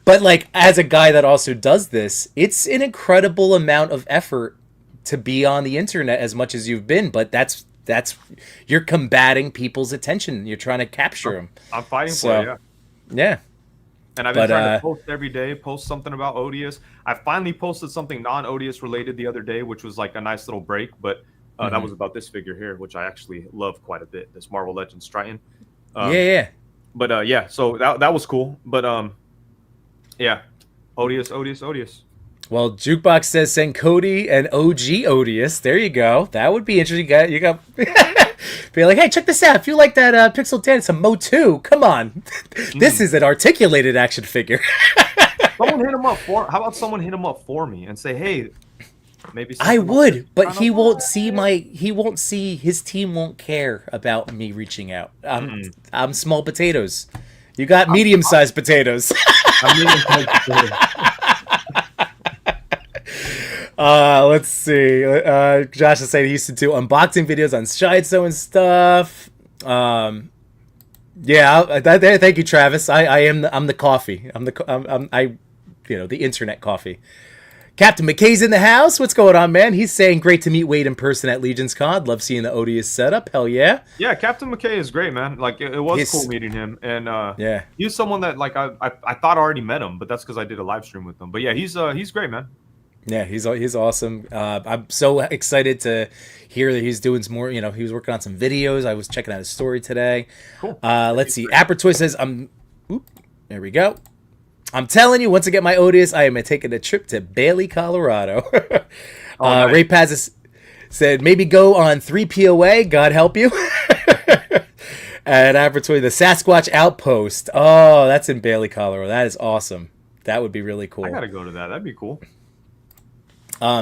but like, as a guy that also does this, it's an incredible amount of effort to be on the internet as much as you've been, but that's you're combating people's attention. You're trying to capture them. I'm fighting for it, yeah. Yeah. And I've been trying to post every day, post something about Odious. I finally posted something non-Odious related the other day, which was like a nice little break, but that was about this figure here, which I actually love quite a bit, this Marvel Legends Triton. But yeah, so that was cool. But yeah, Odious. Well, Jukebox says send Cody and OG Odious. There you go. That would be interesting. You got be like, hey, check this out. If you like that Pixel Dance, a Mo 2, come on. This is an articulated action figure. Someone hit him up for. How about someone hit him up for me and say, hey, maybe. I would, but he won't see He won't see. His team won't care about me reaching out. I'm small potatoes. You got medium-sized potatoes. I'm medium-sized potatoes. Let's see. Josh is saying he used to do unboxing videos on Shido and stuff. Thank you, Travis. I'm the coffee. I'm the internet coffee. Captain McKay's in the house. What's going on, man? He's saying great to meet Wade in person at Legion's Con. Love seeing the Odious setup. Hell yeah. Yeah, Captain McKay is great, man. Like it was cool meeting him, and he's someone that like I thought I already met him, but that's because I did a live stream with him. But yeah, he's great, man. Yeah, he's awesome. I'm so excited to hear that he's doing some more. He was working on some videos. I was checking out his story today. Cool. Let's see. Appertoy says, there we go. I'm telling you, once I get my Odious, I am taking a trip to Bailey, Colorado. Nice. Ray Paz said, maybe go on 3 POA. God help you. And Appertoy, the Sasquatch Outpost. Oh, that's in Bailey, Colorado. That is awesome. That would be really cool. I gotta go to that. That'd be cool.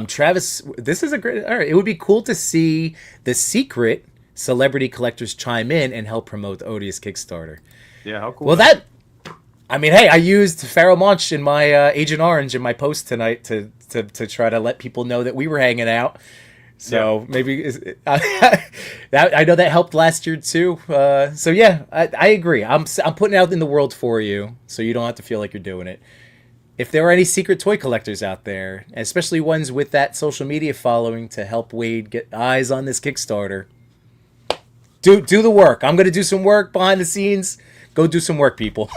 Travis, this is a great. All right, it would be cool to see the secret celebrity collectors chime in and help promote the Odious Kickstarter. Yeah, how cool. Well, hey, I used Pharaoh Monch in my Agent Orange in my post tonight to try to let people know that we were hanging out. So maybe I know that helped last year too. So yeah, I agree. I'm putting it out in the world for you, so you don't have to feel like you're doing it. If there are any secret toy collectors out there, especially ones with that social media following to help Wade get eyes on this Kickstarter, do the work. I'm going to do some work behind the scenes. Go do some work, people.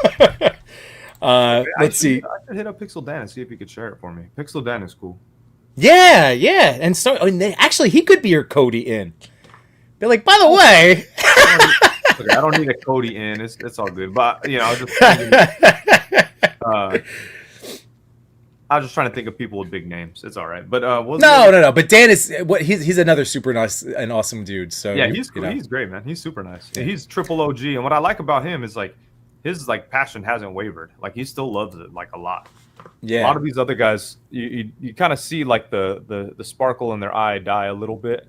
Let's see. I should hit up Pixel Dan and see if he could share it for me. Pixel Dan is cool. Yeah. And so actually, he could be your Cody in. Be like, by the way. Okay, I don't need a Cody in. It's all good. But, I'll just... I was just trying to think of people with big names. It's all right, but no. But Dan is he's another super nice and awesome dude. So yeah, he's cool. He's great, man. He's super nice. Yeah. He's triple OG, and what I like about him is like his like passion hasn't wavered. Like he still loves it like a lot. Yeah, a lot of these other guys, you kind of see like the sparkle in their eye die a little bit,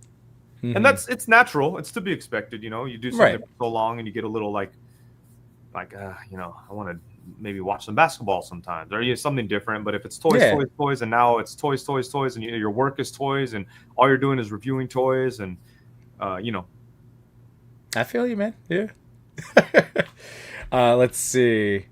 and it's natural. It's to be expected. You do something for so long, and you get a little I want to maybe watch some basketball sometimes, or something different. But if it's toys, and now it's toys, and your work is toys, and all you're doing is reviewing toys, and I feel you, man. Yeah. Let's see.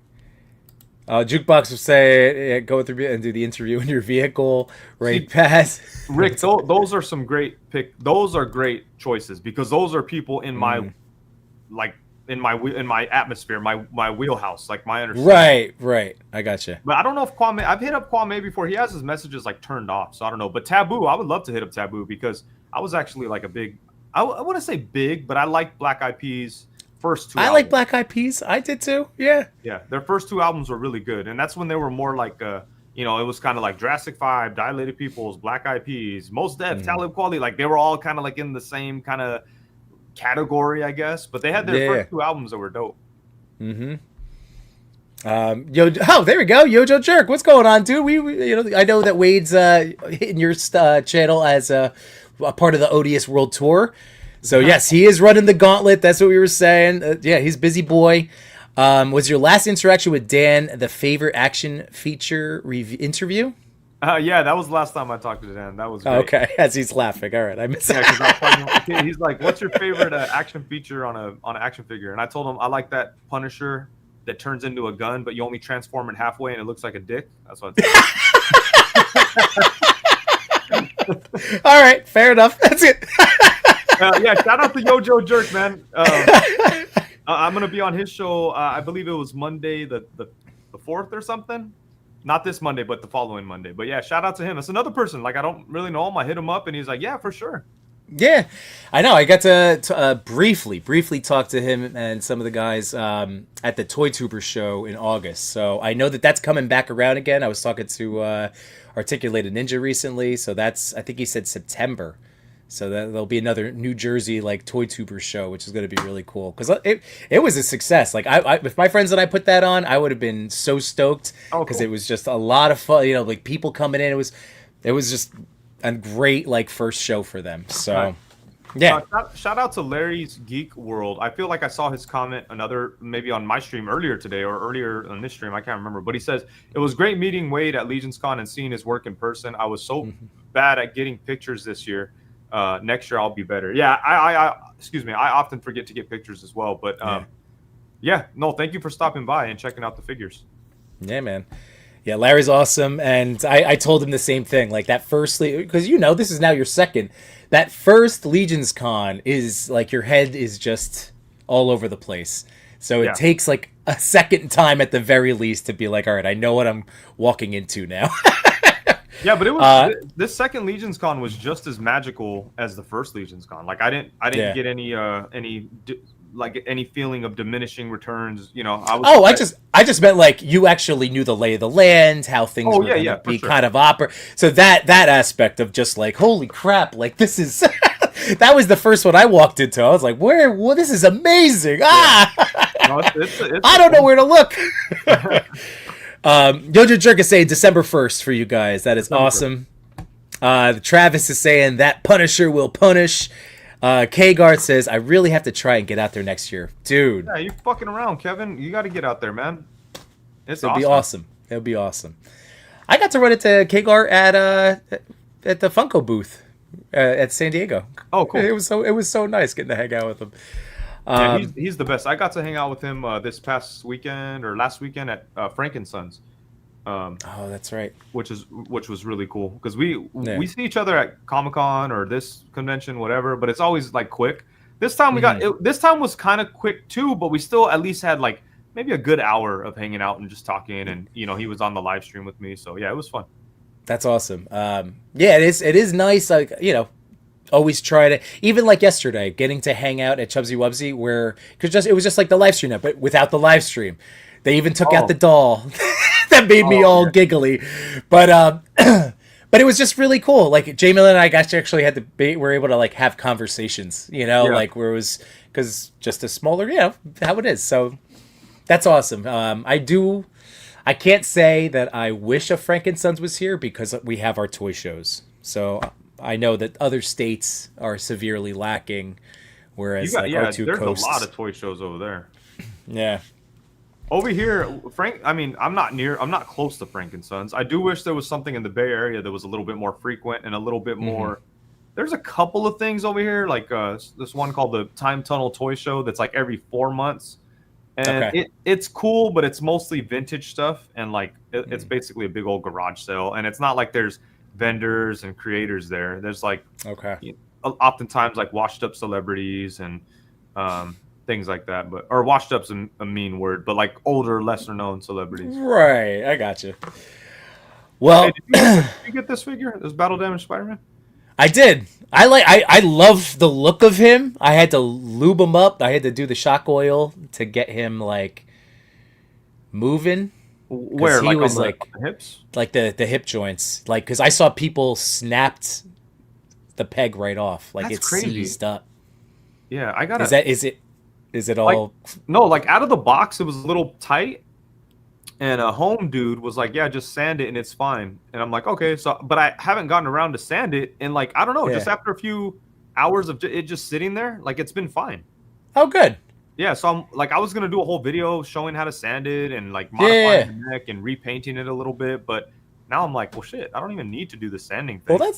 Jukebox will say, go through and do the interview in your vehicle. Right, pass. Rick, those are some great Those are great choices because those are people in my in my atmosphere, my wheelhouse, like my understanding. Right. I gotcha. But I don't know if Kwame. I've hit up Kwame before. He has his messages like turned off, so I don't know. But Taboo, I would love to hit up Taboo because I was actually like a big. I wouldn't say big, but I like Black Eyed Peas' first two. I like Black Eyed Peas. I did too. Yeah. Yeah, their first 2 albums were really good, and that's when they were more like it was kind of like Jurassic 5, Dilated Peoples, Black Eyed Peas, Mos Def, Talib Kweli. Like they were all kind of like in the same kind of category, I guess, but they had their first 2 albums that were dope. There we go, Yojo Jerk. What's going on, dude? We I know that Wade's hitting your channel as a part of the Odious World Tour. So yes, he is running the gauntlet. That's what we were saying. Yeah, he's busy boy. Was your last interaction with Dan the favorite action feature interview? Yeah, that was the last time I talked to Dan. That was Oh, great. okay, as he's laughing. All right, I missed. Yeah, because I was talking, he's like, "What's your favorite action feature on an action figure?" And I told him I like that Punisher that turns into a gun, but you only transform it halfway and it looks like a dick. That's what I told him. All right, fair enough. That's it. Yeah, shout out to Yojo Jerk, man. I'm gonna be on his show. I believe it was Monday, the 4th or something. Not this Monday, but the following Monday. But yeah, shout out to him. It's another person. Like, I don't really know him. I hit him up, and he's like, "Yeah, for sure." Yeah, I know. I got to briefly talk to him and some of the guys at the Toy Tuber show in August. So I know that that's coming back around again. I was talking to Articulated Ninja recently, so that's, I think he said September. So there'll be another New Jersey like Toy Tuber show, which is going to be really cool because it was a success. Like I if my friends and I put that on, I would have been so stoked because cool. It was just a lot of fun. You know, like people coming in. It was just a great like first show for them. So Right. yeah, Shout out to Larry's Geek World. I feel like I saw his comment maybe on my stream earlier today or earlier on this stream. I can't remember, but he says it was great meeting Wade at Legions Con and seeing his work in person. I was so bad at getting pictures this year. Next year I'll be better. Yeah, I excuse me. I often forget to get pictures as well, but yeah, no, thank you for stopping by and checking out the figures. Yeah, man. Yeah, Larry's awesome, and I told him the same thing. Like that first, because this is now your second. That first Legions Con is like your head is just all over the place. So it takes like a second time at the very least to be like, all right, I know what I'm walking into now. Yeah, but it was this second Legions Con was just as magical as the first Legions Con. Like I didn't get any feeling of diminishing returns. You know, I just meant like you actually knew the lay of the land, how things were going to be kind of So that aspect of just like, holy crap, like this is that was the first one I walked into. I was like, well, this is amazing. No, I don't know where to look. Yojo Jerk is saying December 1st for you guys. That is awesome. Travis is saying that Punisher will punish. K-Guard says, I really have to try and get out there next year. Dude. Yeah, you fucking around, Kevin. You got to get out there, man. It'll be awesome. It'll be awesome. I got to run into K-Guard at the Funko booth at San Diego. Oh, cool. It was so nice getting to hang out with him. Yeah, he's the best. I got to hang out with him this past weekend or last weekend at Frankensons. Oh, that's right. Which was really cool because we see each other at Comic-Con or this convention, whatever, but it's always like quick. This time this time was kind of quick too, but we still at least had like maybe a good hour of hanging out and just talking, and he was on the live stream with me, so yeah, it was fun. That's awesome. Yeah, it is nice, like always try to, even like yesterday, getting to hang out at Chubsy Wubsy, where it was just like the live stream, but without the live stream. They even took out the doll. That made me all giggly, but it was just really cool. Like J Mill and I actually were able to like have conversations, like where it was because just a smaller, how it is. So that's awesome. I can't say that I wish a Frankensons was here because we have our toy shows. So I know that other states are severely lacking, whereas our two coasts. There's a lot of toy shows over there. Yeah. Over here, I'm not close to Frankensons. I do wish there was something in the Bay Area that was a little bit more frequent and a little bit more. There's a couple of things over here, like this one called the Time Tunnel Toy Show that's like every 4 months. And it's cool, but it's mostly vintage stuff. And like it's basically a big old garage sale. And it's not like there's vendors and creators there. There's like oftentimes like washed up celebrities and things like that, or washed up's a mean word, but like older, lesser known celebrities. Right, I got you. Well, hey, did you get this figure? This Battle Damage Spider-Man? I did. I love the look of him. I had to lube him up. I had to do the shock oil to get him like moving. Where he like was on like the hips, like the hip joints, like because I saw people snapped the peg right off, like it's seized up. Yeah, I got. Is it all? No, like out of the box, it was a little tight, and a home dude was like, "Yeah, just sand it and it's fine." And I'm like, "Okay." So, but I haven't gotten around to sand it, and like I don't know, just after a few hours of it just sitting there, like it's been fine. Oh, good. Yeah, so I'm like I was gonna do a whole video showing how to sand it and like Yeah. modifying the neck and repainting it a little bit, but now I'm like, well, shit, I don't even need to do the sanding Well, thing.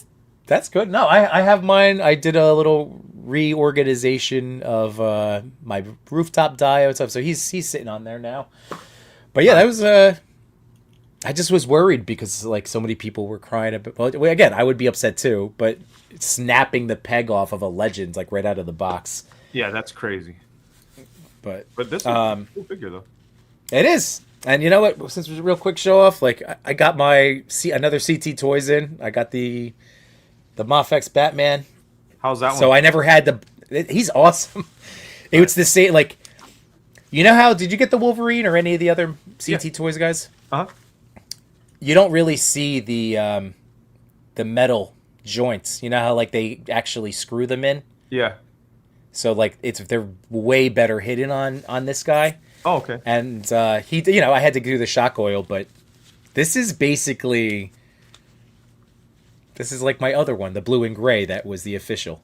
that's good. No, I have mine. I did a little reorganization of my rooftop diode stuff, so he's sitting on there now. But yeah, that was I just was worried because like so many people were crying about. Well, again, I would be upset too, but snapping the peg off of a Legend like right out of the box. Yeah, that's crazy. But This is a cool figure though. it is. And you know what? Since it was a real quick show off, like I got my another CT toys in. I got the Mafex Batman. How's that one? So I never had he's awesome. It was the same, like, you know how, did you get the Wolverine or any of the other CT toys, guys? Uh-huh. You don't really see the metal joints. You know how, like, they actually screw them in? Yeah. So, like, they're way better hidden on this guy. Oh, okay. And he, you know, I had to do the shock oil, but this is basically, this is like my other one, the blue and gray that was the official.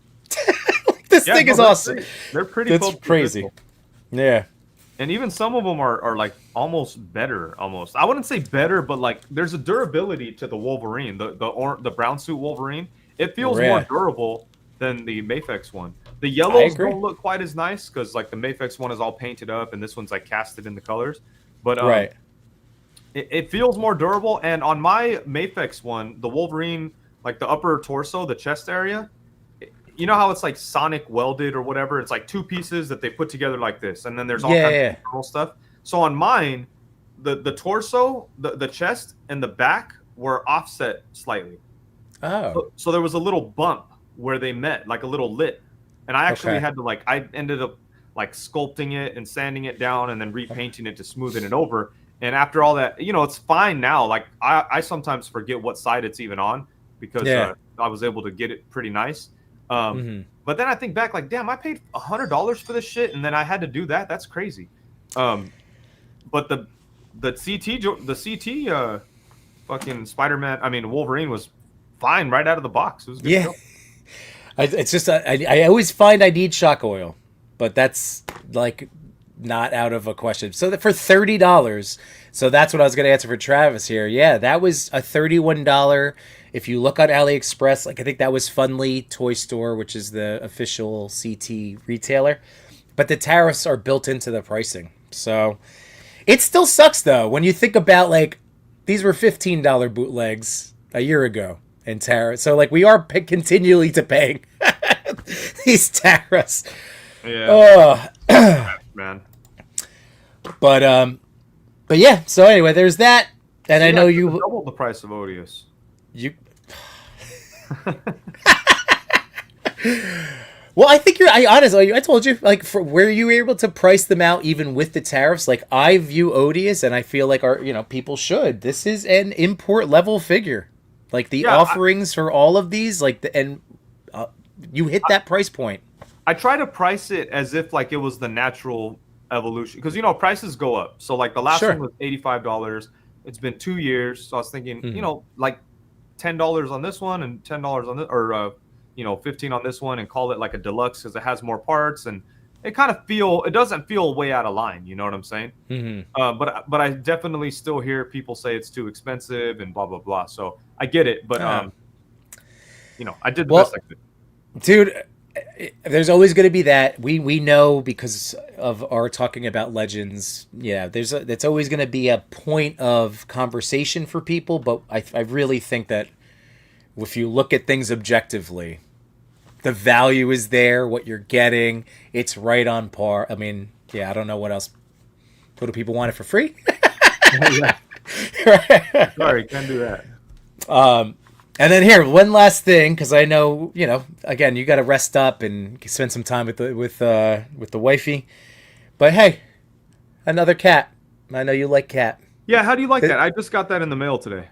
This thing is awesome. They're pretty. It's crazy. Yeah. And even some of them are like almost better. Almost, I wouldn't say better, but like there's a durability to the Wolverine, the brown suit Wolverine. It feels more durable than the Mafex one. The yellows don't look quite as nice because like the Mafex one is all painted up and this one's like casted in the colors. But it feels more durable. And on my Mafex one, the Wolverine, like the upper torso, the chest area, you know how it's like sonic welded or whatever? It's like two pieces that they put together like this, and then there's all kinds of internal stuff. So on mine, the torso, the chest, and the back were offset slightly. Oh. So there was a little bump where they met, like a little lip. And I actually had to I ended up like sculpting it and sanding it down and then repainting it to smoothen it over. And after all that, you know, it's fine now. Like I sometimes forget what side it's even on because I was able to get it pretty nice. But then I think back, like, damn, I paid $100 for this shit, and then I had to do that. That's crazy. But the CT fucking Spider-Man, I mean Wolverine was fine right out of the box. It was good. Yeah, it's just I always find I need shock oil, but that's like not out of a question. So for $30, so that's what I was going to answer for Travis here. Yeah, that was a $31. If you look on AliExpress, like I think that was Funly Toy Store, which is the official CT retailer. But the tariffs are built into the pricing. So it still sucks though when you think about like these were $15 bootlegs a year ago in tariffs. So like we are continually to paying these tariffs. Yeah. Oh man. But yeah. So anyway, there's that, and I know you doubled the price of Odious. Well, I think I honestly, I told you, like, for where you were able to price them out even with the tariffs, like I view Odious, and I feel like people should. This is an import level figure, like the offerings for all of these, like you hit that price point. I try to price it as if like it was the natural evolution because prices go up. So like the last one was $85. It's been 2 years, so I was thinking, like $10 on this one and $10 on this, or $15 on this one, and call it like a deluxe because it has more parts, and it doesn't feel way out of line. You know what I'm saying? But I definitely still hear people say it's too expensive and blah blah blah. So I get it, but I did the best I could. Dude, there's always going to be that. We know because of our talking about Legends. Yeah, that's always going to be a point of conversation for people. But I really think that if you look at things objectively, the value is there. What you're getting, it's right on par. I mean, yeah, I don't know what else. What do people want it for free? Yeah. Right. Sorry, can't do that. And then here, one last thing, because I know, again, you got to rest up and spend some time with the wifey. But hey, another cat. I know you like cat. Yeah, how do you like that? I just got that in the mail today.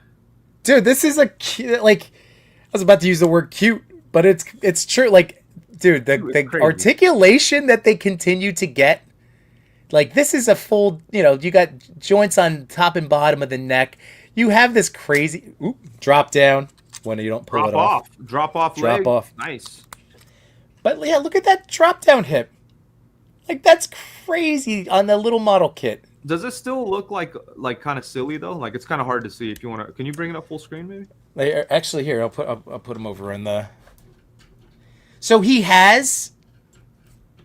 Dude, this is a cute, like, I was about to use the word cute, but it's true. Like, dude, the articulation that they continue to get, like, this is a full, you got joints on top and bottom of the neck. You have this crazy drop down when you don't pull it off. Drop off. Nice. But yeah, look at that drop down hip. Like that's crazy on the little model kit. Does it still look like kind of silly though? Like it's kind of hard to see if you want to. Can you bring it up full screen maybe? Actually, here I'll put him over in the. So he has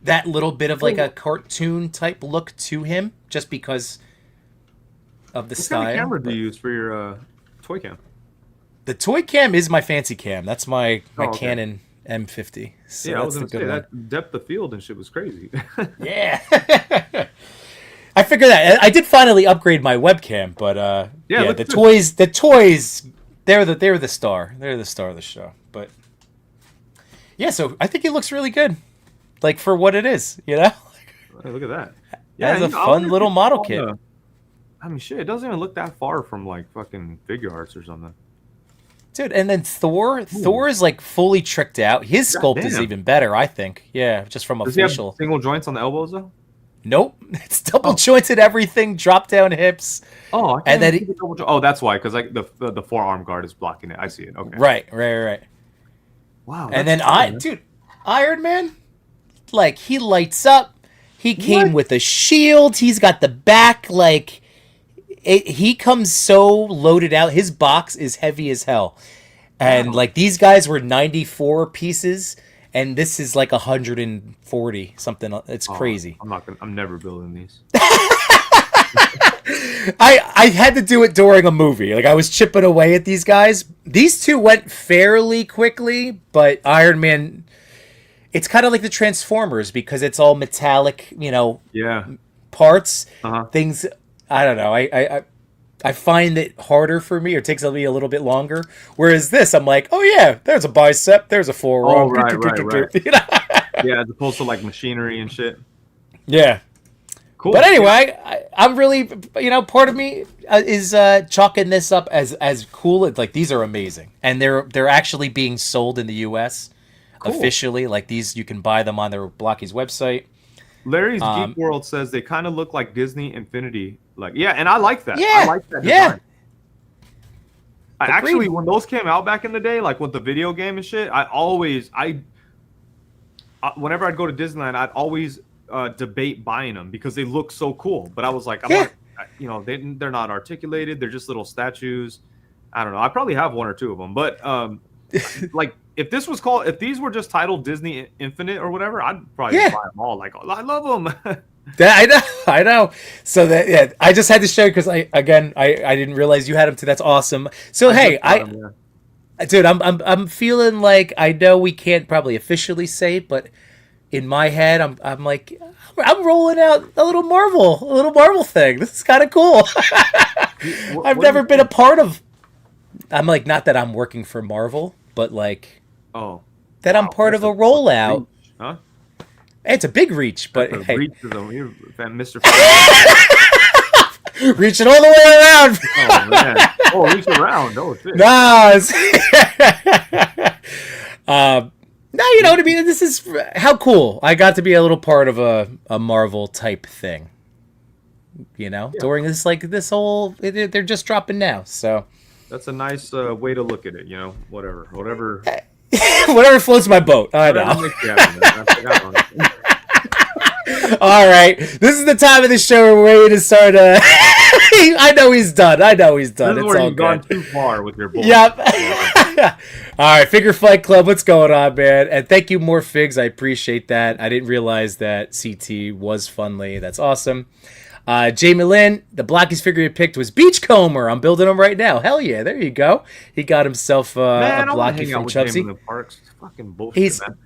that little bit of like a cartoon type look to him, just because of the style. What kind of camera do you use for your toy cam? The toy cam is my fancy cam. That's my Okay. Canon M50. So Yeah, I was that's gonna the say good that depth of field and shit was crazy. Yeah. I figured that I did finally upgrade my webcam, but Yeah, the toys they're the star. They're the star of the show. But yeah, so I think it looks really good. Like for what it is, you know? Hey, look at that. Yeah, it's a I fun wonder if little it's model on kit. I mean, shit, it doesn't even look that far from like fucking Figure Arts or something. Dude, and then Thor is like fully tricked out. His sculpt is damn. even better, I think. Yeah, just from a Does he have facial. single joints on the elbows though? Nope. It's double jointed everything, drop down hips. Oh, I And can't then even see the oh, that's why, because like the forearm guard is blocking it. I see it. Okay. Right. Wow. And then that's cool, man. dude, Iron Man, like he lights up. He came with a shield. He's got the back like he comes so loaded out. His box is heavy as hell. And like these guys were 94 pieces and this is like 140 something. It's crazy. I'm never building these. I had to do it during a movie. Like I was chipping away at these guys. These two went fairly quickly, but Iron Man, it's kind of like the Transformers because it's all metallic, Yeah. parts, Uh-huh. things. I don't know. I find it harder for me, or takes me a little bit longer. Whereas this, I'm like, oh yeah, there's a bicep, there's a forearm. Oh, right. You know? Yeah, as opposed to like machinery and shit. Yeah. Cool. But anyway, I'm really, part of me is chalking this up as cool. Like these are amazing, and they're actually being sold in the U.S. officially. Like these, you can buy them on their Blocky's website. Larry's Geek World says they kind of look like Disney Infinity. Like, yeah, and I like that. I like that design. I actually, when those came out back in the day, like with the video game and shit, whenever I'd go to Disneyland, I'd always debate buying them because they look so cool. But I was like, they're not articulated. They're just little statues. I don't know. I probably have one or two of them, but like if these were just titled Disney Infinite or whatever, I'd probably buy them all. Like, I love them. I know. So that I just had to show you because I didn't realize you had them too. That's awesome. So dude, I'm feeling like I know we can't probably officially say, but in my head, I'm like I'm rolling out a little Marvel thing. This is kind of cool. I've never been a part of. I'm like, not that I'm working for Marvel, but like, that I'm part of a rollout. Huh? It's a big reach, but hey. Mr. Reaching all the way around. Oh man! Oh, reach around. Oh shit. Nah. No, you know what I mean. This is how cool. I got to be a little part of a Marvel type thing. During this whole, they're just dropping now. So that's a nice way to look at it. Whatever. Whatever floats my boat. I know. All right, this is the time of the show where we're ready to start. I know he's done. This It's is where all you've good. gone too far with your bull. Yep. All right, Figure Fight Club, what's going on, man? And thank you, More Figs. I appreciate that. I didn't realize that CT was Funly. That's awesome. Jamie Lynn, the Blocky's figure he picked was Beachcomber. I'm building him right now. Hell yeah, there you go. He got himself a Blocky from Chubsy. It's fucking bullshit, man.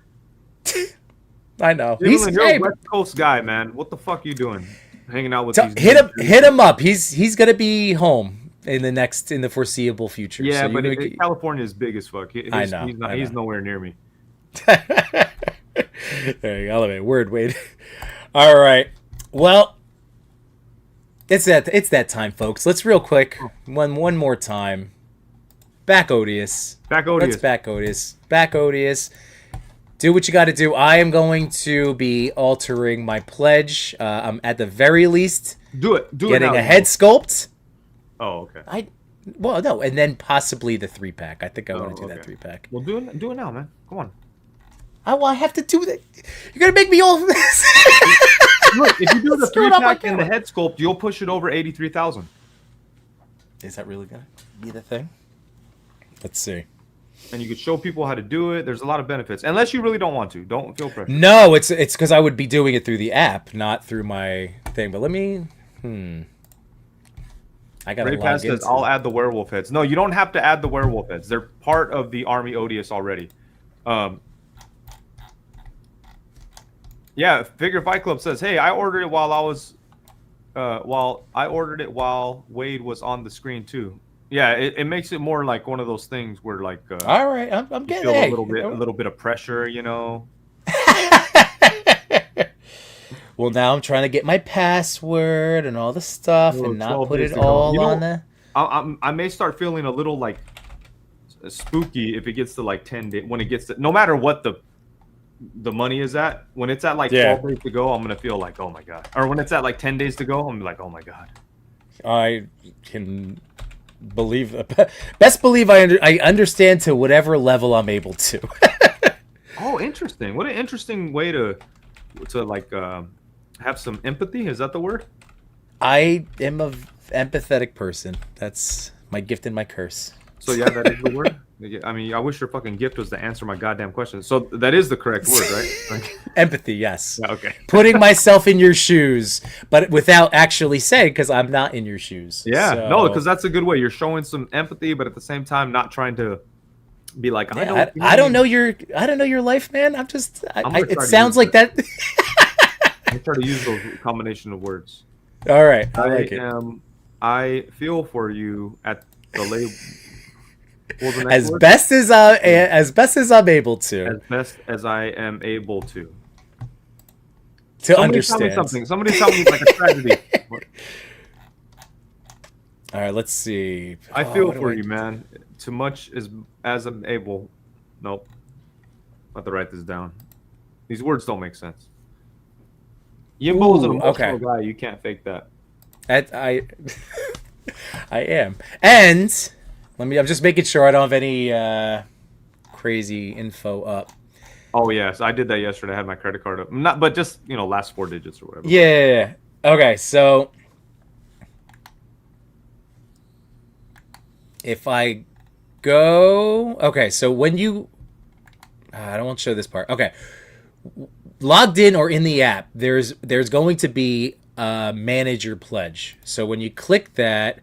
I know. You're a West Coast guy, man. What the fuck are you doing? Hanging out with these hit him up. He's gonna be home in the foreseeable future. Yeah, so but California is big as fuck. I know. He's nowhere near me. There you go. Word, Wade. All right. Well, it's that time, folks. Let's real quick one more time. Back Odious. Let's back Odious. Back Odious. Do what you got to do. I am going to be altering my pledge. I'm at the very least getting a head sculpt. Oh, okay. No, and then possibly the 3-pack. I think I want to do that 3-pack. Well, do it now, man. Come on. I have to do that. You're gonna make me all. Look, if you do the Screw it 3-pack up and the head sculpt, you'll push it over 83,000. Is that really gonna be the thing? Let's see. And you could show people how to do it. There's a lot of benefits, unless you really don't want to. Don't feel pressure. No, it's because I would be doing it through the app, not through my thing. But let me. I gotta Ray log Pass says, into. I'll add the werewolf heads. No, you don't have to add the werewolf heads. They're part of the Army Odious already. Yeah, Figure Fight Club says, hey, I ordered it while Wade was on the screen too. Yeah, it makes it more like one of those things where like All right, I'm you getting feel a little bit of pressure, you know. Well, now I'm trying to get my password and all the stuff and not put it all on the. I may start feeling a little like spooky if it gets to like 10 days. When it gets to, no matter what the money is at, when it's at like 12 days to go, I'm gonna feel like, oh my god. Or when it's at like 10 days to go, I'm gonna be like, oh my god. I can believe, best believe I understand to whatever level I'm able to. Oh, interesting. What an interesting way to like have some empathy. Is that the word? I am a empathetic person. That's my gift and my curse. So yeah, that is the word. I mean, I wish your fucking gift was to answer my goddamn question. So that is the correct word, right? Like, empathy, yes. yeah, okay. Putting myself in your shoes, but without actually saying, because I'm not in your shoes. Yeah, so. no, because that's a good way. You're showing some empathy, but at the same time, not trying to be like, yeah, I don't know your life, man. I'm just. It sounds like that. I try to use those combination of words. All right, I like it. I feel for you at the label. As best as I'm able to. As best as I am able to. Understand. Tell me something. Somebody tell me like a tragedy. All right, let's see. I feel for you, man. Too much as I'm able. Nope. I have to write this down. These words don't make sense. Yimbo is an emotional guy. You can't fake that. I am. And I'm just making sure I don't have any crazy info up. Oh yes, I did that yesterday. I had my credit card up. Not, but just last 4 digits or whatever. Yeah. Okay, so if I go, okay, so when you, I don't want to show this part. Okay, logged in or in the app, there's going to be a manage your pledge. So when you click that,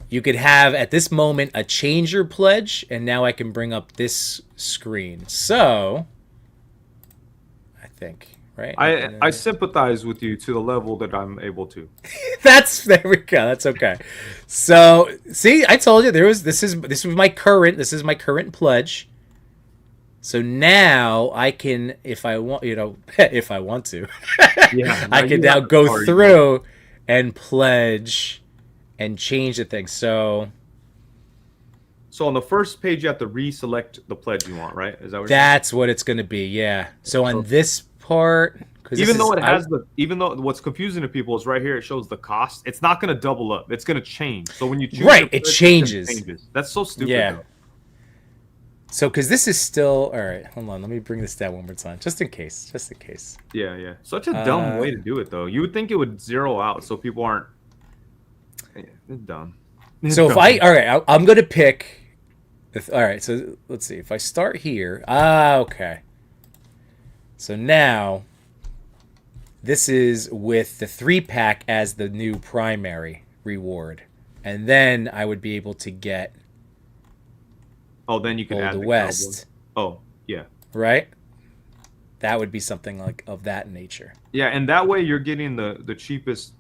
you could have at this moment a change your pledge, and now I can bring up this screen. So I think, right? I sympathize with you to the level that I'm able to. There we go. That's okay. So see, I told you this is my current pledge. So now I can, if I want, if I want to, yeah, I can now go through and pledge and change the thing. So on the first page, you have to reselect the pledge you want, right? Is that what that's what it's going to be? Yeah. So on this part, even though what's confusing to people is right here, it shows the cost. It's not going to double up. It's going to change. So when you choose, right, it changes. That's so stupid. Yeah. Though. So, because this is still... All right, hold on. Let me bring this down one more time. Just in case. Yeah, yeah. Such a dumb way to do it, though. You would think it would zero out so people aren't... It's dumb. So if I... All right, I'm going to pick... All right, so let's see. If I start here... okay. So now, this is with the 3-pack as the new primary reward. And then I would be able to get... Oh, then you can add the West. Cowboy. Oh, yeah. Right? That would be something like of that nature. Yeah, and that way you're getting the cheapest.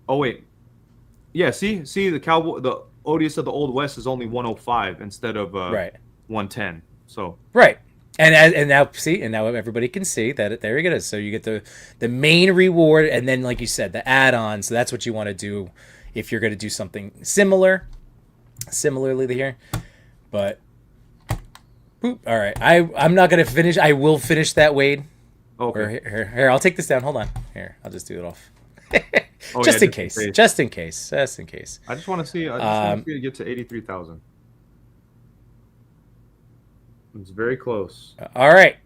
Oh wait. Yeah, see the Cowboy, the Odious of the Old West is only 105 instead of right. 110. So right. And now everybody can see that there it is. So you get the main reward, and then like you said, the add-on. So that's what you want to do if you're going to do something similarly here. But boop. All right. I'm not going to finish. I will finish that, Wade. Okay. Or here, I'll take this down. Hold on. Here, I'll just do it off. Just in case. I just want to see it get to 83,000. It's very close. All right.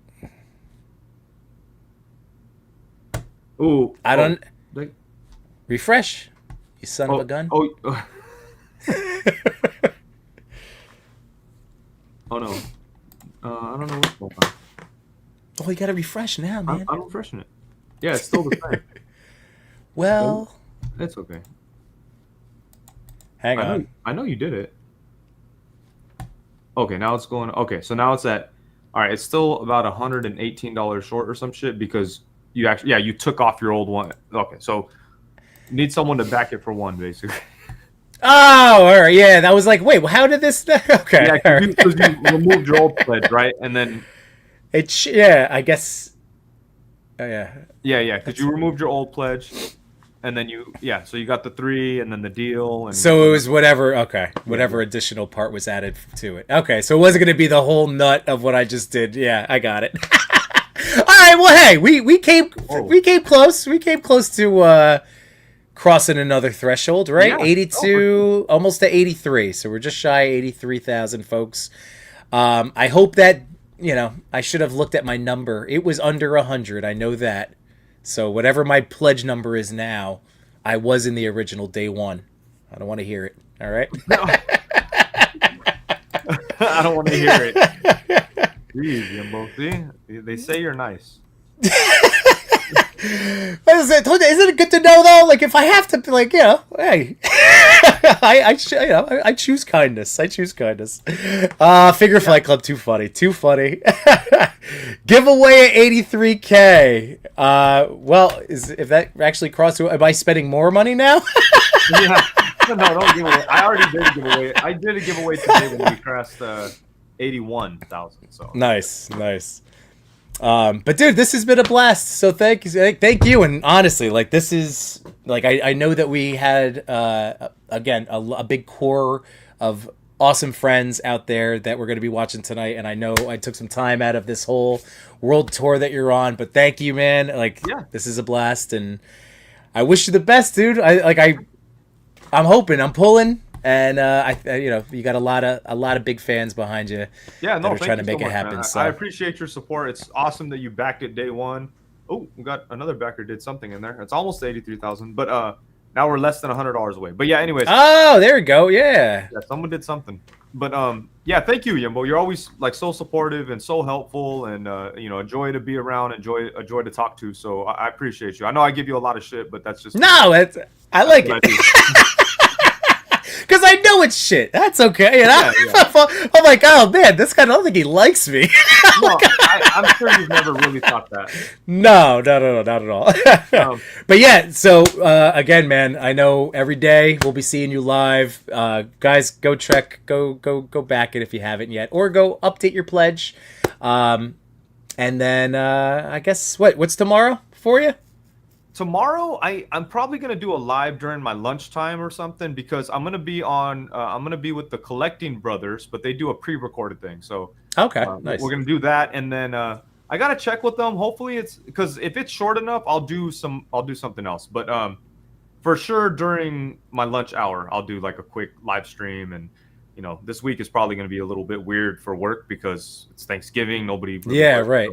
Ooh. I don't Like, refresh. You son of a gun. oh, oh no. I don't know what's going on. Oh, you gotta refresh now, man. I'm refreshing it. Yeah, it's still the same. Well, It's okay. hang on. I know you did it. Okay, now it's going. Okay, so now it's at. All right, it's still about $118 short or some shit because you actually, yeah, you took off your old one. Okay, so you need someone to back it for one, basically. Oh, all right. Yeah, that was like, wait, well, how did this? Okay, Yeah, all right. because you removed your old pledge, right? And then Yeah, I guess. Oh, yeah. yeah, because you removed your old pledge, and then so you got the 3, and then the deal, and So it was whatever. Okay, whatever yeah. additional part was added to it. Okay, so it wasn't going to be the whole nut of what I just did. Yeah, I got it. All right. Well, hey, we came close. We came close to crossing another threshold, right? Yeah. 82, almost to 83. So we're just shy of 83,000 folks. I hope that I should have looked at my number. It was under 100. I know that. So whatever my pledge number is now, I was in the original day one. I don't want to hear it. All right. I don't want to hear it. Jeez, Jimbo. See, they say you're nice. Isn't it good to know though? Like if I have to, like hey, I choose kindness. I choose kindness. Figure Flight Club, too funny, too funny. Giveaway at 83K. Well, if that actually crossed, am I spending more money now? Yeah. No, don't give away. I already did a giveaway. I did a giveaway today when we crossed 81,000. So nice. But dude, this has been a blast. So thank you. And honestly, like this is like I know that we had again a big core of awesome friends out there that we're going to be watching tonight. And I know I took some time out of this whole world tour that you're on. But thank you, man. Like This is a blast, and I wish you the best, dude. I'm hoping, I'm pulling. And you got a lot of big fans behind you. Yeah, no, that are trying to thank you make so it much, happen. man. So. I appreciate your support. It's awesome that you backed it day one. Oh, we got another backer did something in there. It's almost 83,000, but now we're less than $100 away. But yeah, anyways. Oh, there we go. Yeah, someone did something. But yeah, thank you, Yimbo. You're always like so supportive and so helpful, and a joy to be around, a joy to talk to. So I appreciate you. I know I give you a lot of shit, but that's just I like it. Because I know it's shit. That's okay. And I'm like, oh man, this guy, I don't think he likes me. No, I'm sure you've never really thought that. No, not at all. But yeah, so again, man, I know every day we'll be seeing you live. Guys, go back it if you haven't yet, or go update your pledge. And then I guess what's tomorrow for you? Tomorrow, I'm probably gonna do a live during my lunchtime or something because I'm gonna be with the Collecting Brothers, but they do a pre-recorded thing. So okay, nice. We're gonna do that, and then I gotta check with them. Hopefully, it's because if it's short enough, I'll do something else. But for sure during my lunch hour, I'll do like a quick live stream, and this week is probably gonna be a little bit weird for work because it's Thanksgiving. Nobody. Really works, right.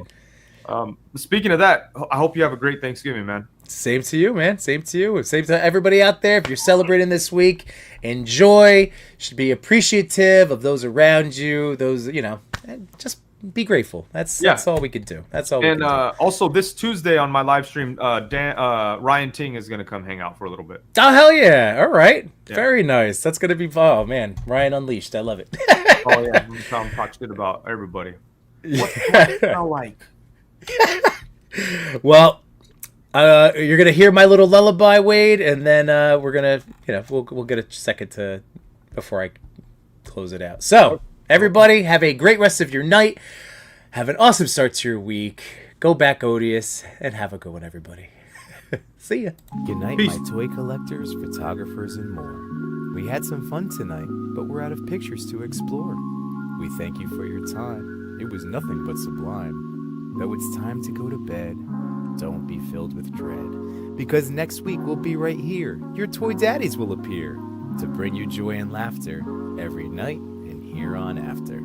So. Speaking of that, I hope you have a great Thanksgiving, man. Same to you, man. Same to you. Same to everybody out there. If you're celebrating this week, enjoy. You should be appreciative of those around you. Those, just be grateful. That's all we can do. That's all. And also this Tuesday on my live stream, Ryan Ting is gonna come hang out for a little bit. Oh hell yeah! All right, very nice. That's gonna be man. Ryan Unleashed. I love it. Oh yeah, I'm gonna talk shit about everybody. What's it smell like? Well. You're gonna hear my little lullaby, Wade, and then we're gonna, we'll get a second before I close it out. So, everybody, have a great rest of your night. Have an awesome start to your week. Go back, Odious, and have a good one, everybody. See ya. Good night, Peace. my toy collectors, photographers, and more. We had some fun tonight, but we're out of pictures to explore. We thank you for your time. It was nothing but sublime. Though it's time to go to bed, don't be filled with dread, because next week we'll be right here. Your toy daddies will appear to bring you joy and laughter every night and here on after.